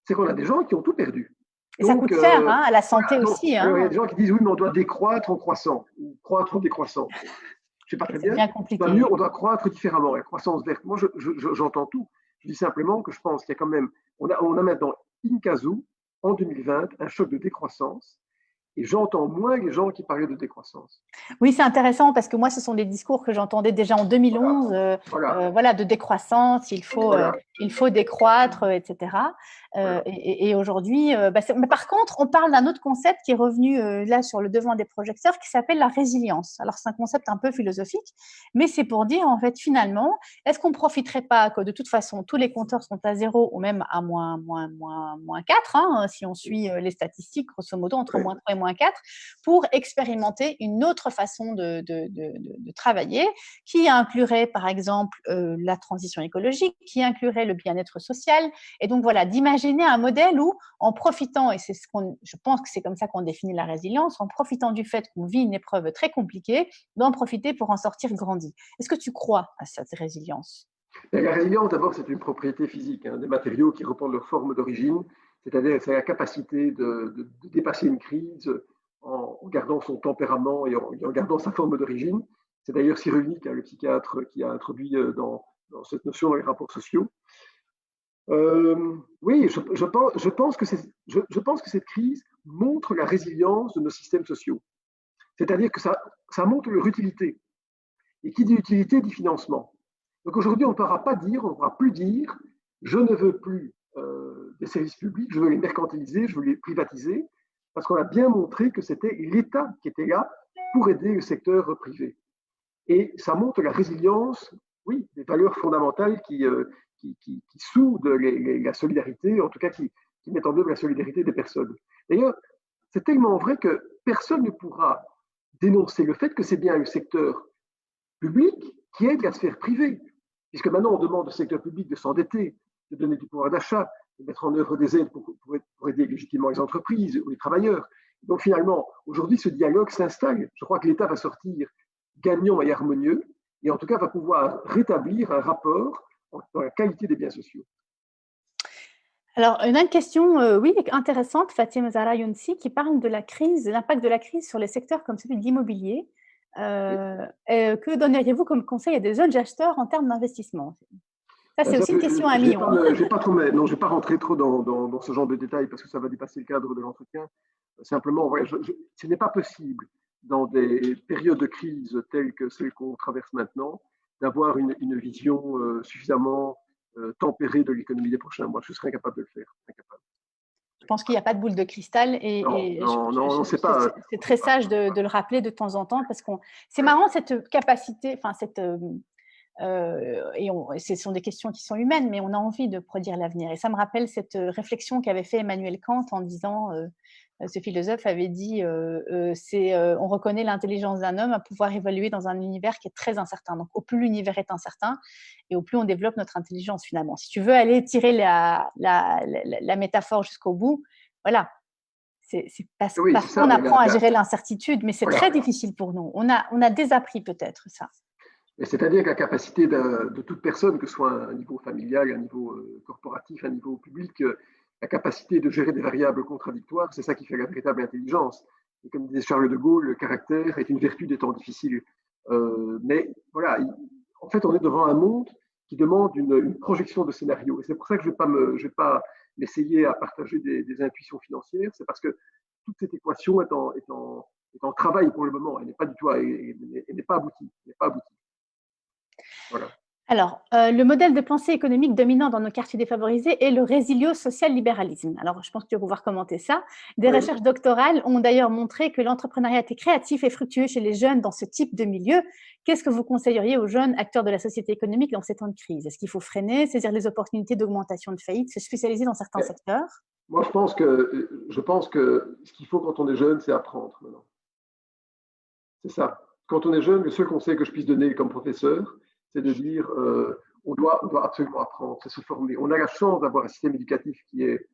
C'est qu'on a des gens qui ont tout perdu. Et donc, ça coûte cher, à la santé aussi. Il y a des gens qui disent oui, mais on doit décroître en croissant, ou croître en décroissant. Je ne sais pas très bien. C'est bien compliqué. On doit croître différemment. La croissance verte, moi, j'entends tout. Je dis simplement que je pense qu'il y a quand même, on a maintenant in casu, en 2020, un choc de décroissance. Et j'entends moins les gens qui parlaient de décroissance. Oui, c'est intéressant parce que moi, ce sont des discours que j'entendais déjà en 2011. Voilà, de décroissance, il faut décroître, etc. Et aujourd'hui, mais par contre, on parle d'un autre concept qui est revenu là sur le devant des projecteurs qui s'appelle la résilience. Alors, c'est un concept un peu philosophique, mais c'est pour dire, en fait, finalement, est-ce qu'on ne profiterait pas que de toute façon, tous les compteurs sont à 0 ou même à moins 4, hein, si on suit les statistiques, grosso modo, entre moins 3 et moins 4, pour expérimenter une autre façon de travailler qui inclurait, par exemple, la transition écologique, qui inclurait le bien-être social. Et donc, voilà, d'imaginer un modèle où, en profitant, et je pense que c'est comme ça qu'on définit la résilience, en profitant du fait qu'on vit une épreuve très compliquée, d'en profiter pour en sortir grandi. Est-ce que tu crois à cette résilience ? La résilience, d'abord, c'est une propriété physique, hein, des matériaux qui reprennent leur forme d'origine, c'est-à-dire c'est la capacité de dépasser une crise en gardant son tempérament et en gardant sa forme d'origine. C'est d'ailleurs Cyrulnik, hein, le psychiatre, qui a introduit dans cette notion dans les rapports sociaux. Oui, je pense que cette crise montre la résilience de nos systèmes sociaux. C'est-à-dire que ça montre leur utilité. Et qui dit utilité dit financement. Donc aujourd'hui, on ne pourra plus dire je ne veux plus des services publics, je veux les mercantiliser, je veux les privatiser, parce qu'on a bien montré que c'était l'État qui était là pour aider le secteur privé. Et ça montre la résilience, oui, des valeurs fondamentales qui soudent la solidarité, en tout cas qui mettent en œuvre la solidarité des personnes. D'ailleurs, c'est tellement vrai que personne ne pourra dénoncer le fait que c'est bien le secteur public qui aide la sphère privée. Puisque maintenant, on demande au secteur public de s'endetter, de donner du pouvoir d'achat, de mettre en œuvre des aides pour aider légitimement les entreprises ou les travailleurs. Donc finalement, aujourd'hui, ce dialogue s'installe. Je crois que l'État va sortir gagnant et harmonieux, et en tout cas va pouvoir rétablir un rapport dans la qualité des biens sociaux. Alors, une autre question, oui, intéressante, Fatima Zahra Younsi, qui parle de la crise, l'impact de la crise sur les secteurs comme celui de l'immobilier. Que donneriez-vous comme conseil à des jeunes acheteurs en termes d'investissement? Ça, c'est aussi une question à 1 million. Je vais pas rentrer trop dans ce genre de détails parce que ça va dépasser le cadre de l'entretien. Simplement, ouais, ce n'est pas possible dans des périodes de crise telles que celles qu'on traverse maintenant d'avoir une vision suffisamment tempérée de l'économie des prochains mois. Je serais incapable de le faire. Incapable. Je pense qu'il n'y a pas de boule de cristal non, c'est pas. C'est très sage de le rappeler de temps en temps parce que c'est marrant cette capacité, enfin cette ce sont des questions qui sont humaines, mais on a envie de prédire l'avenir. Et ça me rappelle cette réflexion qu'avait fait Emmanuel Kant en disant, ce philosophe avait dit, on reconnaît l'intelligence d'un homme à pouvoir évoluer dans un univers qui est très incertain. Donc, au plus l'univers est incertain, et au plus on développe notre intelligence finalement. Si tu veux aller tirer la métaphore jusqu'au bout, voilà. C'est parce qu'on apprend à gérer l'incertitude, mais c'est très difficile pour nous. On a désappris peut-être ça. C'est-à-dire que la capacité de toute personne, que ce soit à un niveau familial, à un niveau corporatif, à un niveau public, la capacité de gérer des variables contradictoires, c'est ça qui fait la véritable intelligence. Et comme disait Charles de Gaulle, le caractère est une vertu des temps difficiles. Mais voilà, en fait, on est devant un monde qui demande une projection de scénario. Et c'est pour ça que je ne vais pas m'essayer à partager des intuitions financières. C'est parce que toute cette équation est en travail pour le moment. Elle n'est pas du tout, elle n'est pas aboutie. Voilà. Alors, le modèle de pensée économique dominant dans nos quartiers défavorisés est le résilio-social-libéralisme. Alors, je pense que tu vas pouvoir commenter ça. Des recherches doctorales ont d'ailleurs montré que l'entrepreneuriat était créatif et fructueux chez les jeunes dans ce type de milieu. Qu'est-ce que vous conseilleriez aux jeunes acteurs de la société économique dans ces temps de crise? Est-ce qu'il faut freiner, saisir les opportunités d'augmentation de faillite, se spécialiser dans certains secteurs? Moi, je pense que ce qu'il faut quand on est jeune, c'est apprendre maintenant. C'est ça. Quand on est jeune, le seul conseil que je puisse donner comme professeur, c'est de dire on doit absolument apprendre, c'est se former. On a la chance d'avoir un système éducatif qui est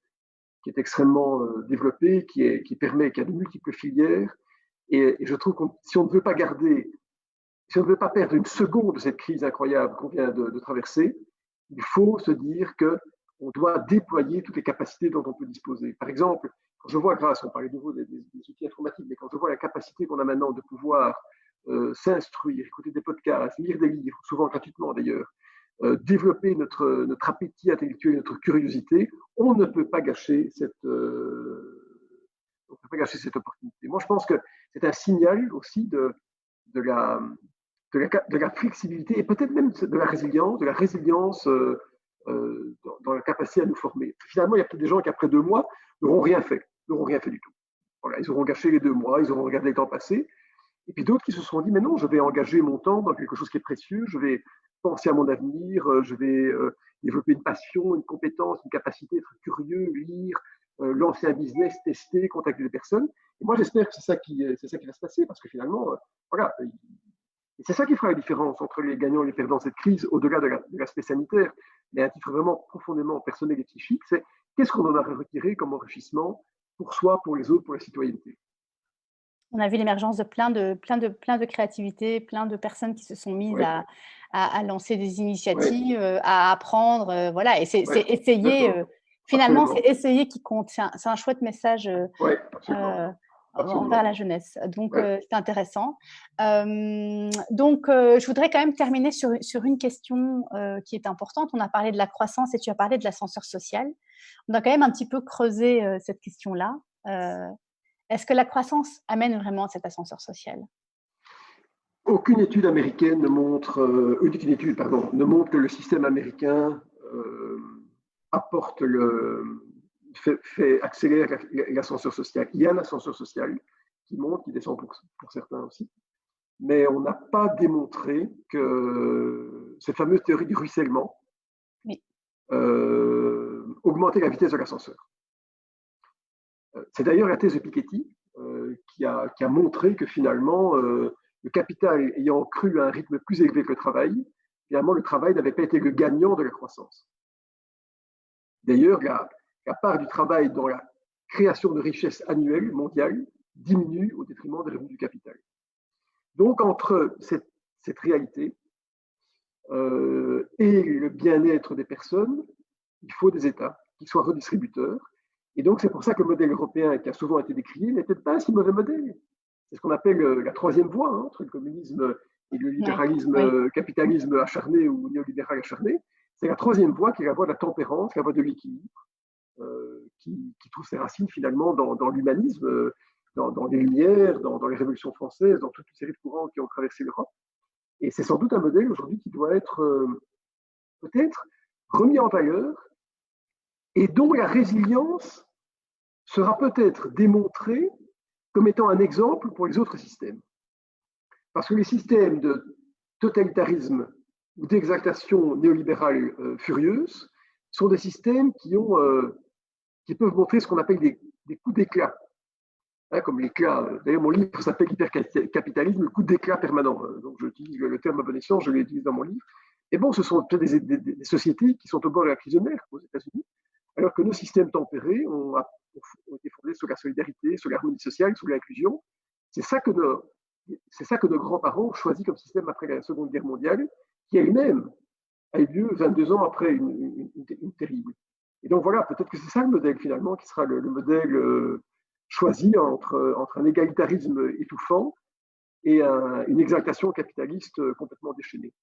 extrêmement développé, qui a de multiples filières. Et je trouve que si on ne veut pas perdre une seconde de cette crise incroyable qu'on vient de traverser, il faut se dire qu'on doit déployer toutes les capacités dont on peut disposer. Par exemple, quand je vois, on parlait de nouveau des outils informatiques, mais quand je vois la capacité qu'on a maintenant de pouvoir s'instruire, écouter des podcasts, lire des livres, souvent gratuitement d'ailleurs, développer notre appétit intellectuel, notre curiosité, on ne peut pas gâcher cette opportunité. Moi, je pense que c'est un signal aussi de la flexibilité et peut-être même de la résilience dans la capacité à nous former. Finalement, il y a peut-être des gens qui, après 2 mois, n'auront rien fait du tout. Voilà, ils auront gâché les 2 mois, ils auront regardé le temps passer. Et puis d'autres qui se sont dit, mais non, je vais engager mon temps dans quelque chose qui est précieux, je vais penser à mon avenir, je vais développer une passion, une compétence, une capacité d'être curieux, lire, lancer un business, tester, contacter des personnes. Et moi, j'espère que c'est ça qui va se passer, parce que finalement, voilà, et c'est ça qui fera la différence entre les gagnants et les perdants de cette crise, au-delà de l'aspect sanitaire, mais à un titre vraiment profondément personnel et psychique, c'est qu'est-ce qu'on en a retiré comme enrichissement pour soi, pour les autres, pour la citoyenneté. On a vu l'émergence de plein de créativité, plein de personnes qui se sont mises à lancer des initiatives, à apprendre, voilà. Et c'est essayer, finalement, c'est essayer qui compte. C'est un chouette message envers la jeunesse. Donc, c'est intéressant. Donc, je voudrais quand même terminer sur une question qui est importante. On a parlé de la croissance et tu as parlé de l'ascenseur social. On a quand même un petit peu creusé cette question-là. Est-ce que la croissance amène vraiment cet ascenseur social? Aucune étude américaine ne montre que le système américain accélère l'ascenseur social. Il y a un ascenseur social qui monte, qui descend pour certains aussi, mais on n'a pas démontré que cette fameuse théorie du ruissellement augmentait la vitesse de l'ascenseur. C'est d'ailleurs la thèse de Piketty qui a montré que finalement, le capital ayant cru à un rythme plus élevé que le travail, finalement, le travail n'avait pas été le gagnant de la croissance. D'ailleurs, la part du travail dans la création de richesse annuelle mondiale diminuent au détriment des revenus du capital. Donc, entre cette réalité et le bien-être des personnes, il faut des États qui soient redistributeurs. Et donc, c'est pour ça que le modèle européen, qui a souvent été décrié, n'est peut-être pas un si mauvais modèle. C'est ce qu'on appelle la troisième voie, hein, entre le communisme et le libéralisme, capitalisme acharné ou néolibéral acharné. C'est la troisième voie qui est la voie de la tempérance, la voie de l'équilibre, qui trouve ses racines finalement dans l'humanisme, dans les Lumières, dans les révolutions françaises, dans toutes ces séries de courants qui ont traversé l'Europe. Et c'est sans doute un modèle aujourd'hui qui doit être peut-être remis en valeur et dont la résilience sera peut-être démontrée comme étant un exemple pour les autres systèmes. Parce que les systèmes de totalitarisme ou d'exaltation néolibérale furieuse sont des systèmes qui peuvent montrer ce qu'on appelle des coups d'éclat. Hein, comme l'éclat, d'ailleurs mon livre s'appelle Hypercapitalisme, le coup d'éclat permanent. Donc j'utilise le terme à bon escient, je l'utilise dans mon livre. Et bon, ce sont des sociétés qui sont au bord de la crise de nerfs aux États-Unis, alors que nos systèmes tempérés ont été fondés sur la solidarité, sur l'harmonie sociale, sur l'inclusion. C'est ça que nos grands-parents ont choisi comme système après la Seconde Guerre mondiale, qui elle-même a eu lieu 22 ans après une terrible. Et donc voilà, peut-être que c'est ça le modèle finalement, qui sera le modèle choisi entre un égalitarisme étouffant et une exaltation capitaliste complètement déchaînée.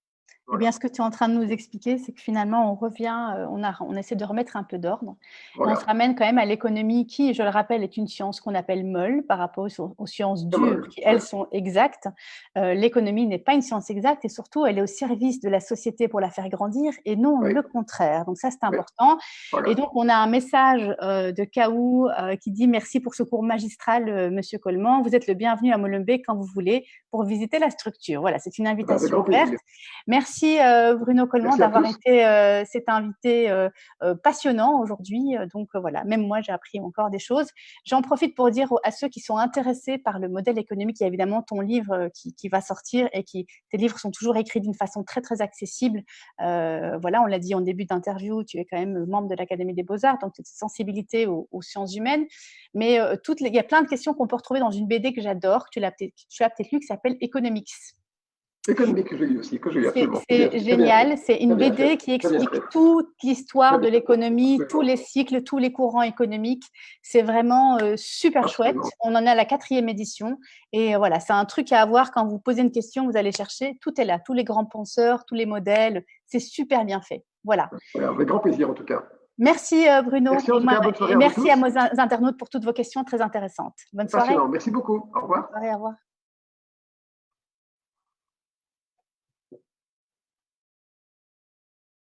Voilà. Eh bien, ce que tu es en train de nous expliquer, c'est que finalement, on revient, on essaie de remettre un peu d'ordre. Voilà. On se ramène quand même à l'économie qui, je le rappelle, est une science qu'on appelle molle par rapport aux sciences dures qui, elles, sont exactes. L'économie n'est pas une science exacte et surtout, elle est au service de la société pour la faire grandir et non le contraire. Donc ça, c'est important. Voilà. Et donc, on a un message de Kaou qui dit « Merci pour ce cours magistral, Monsieur Coleman. Vous êtes le bienvenu à Molenbeek quand vous voulez pour visiter la structure. » Voilà, c'est une invitation ouverte. Merci Bruno Coleman d'avoir été cet invité passionnant aujourd'hui. Donc voilà, même moi j'ai appris encore des choses. J'en profite pour dire à ceux qui sont intéressés par le modèle économique, il y a évidemment ton livre qui va sortir et tes livres sont toujours écrits d'une façon très très accessible. Voilà, on l'a dit en début d'interview, tu es quand même membre de l'Académie des Beaux-Arts, donc tu as cette sensibilité aux sciences humaines. Mais il y a plein de questions qu'on peut retrouver dans une BD que j'adore, que tu as peut-être lu, qui s'appelle Economics. Économique que j'ai lu aussi, que j'ai lu absolument. C'est génial, c'est une BD qui explique toute l'histoire de l'économie, tous les cycles, tous les courants économiques. C'est vraiment super chouette. On en est à la 4e édition. Et voilà, c'est un truc à avoir quand vous posez une question, vous allez chercher, tout est là, tous les grands penseurs, tous les modèles, c'est super bien fait. Voilà. Avec grand plaisir en tout cas. Merci Bruno. Merci, en tout cas, bonne soirée et merci à nos internautes pour toutes vos questions très intéressantes. Bonne soirée. Merci beaucoup. Au revoir. Bonne soirée, au revoir.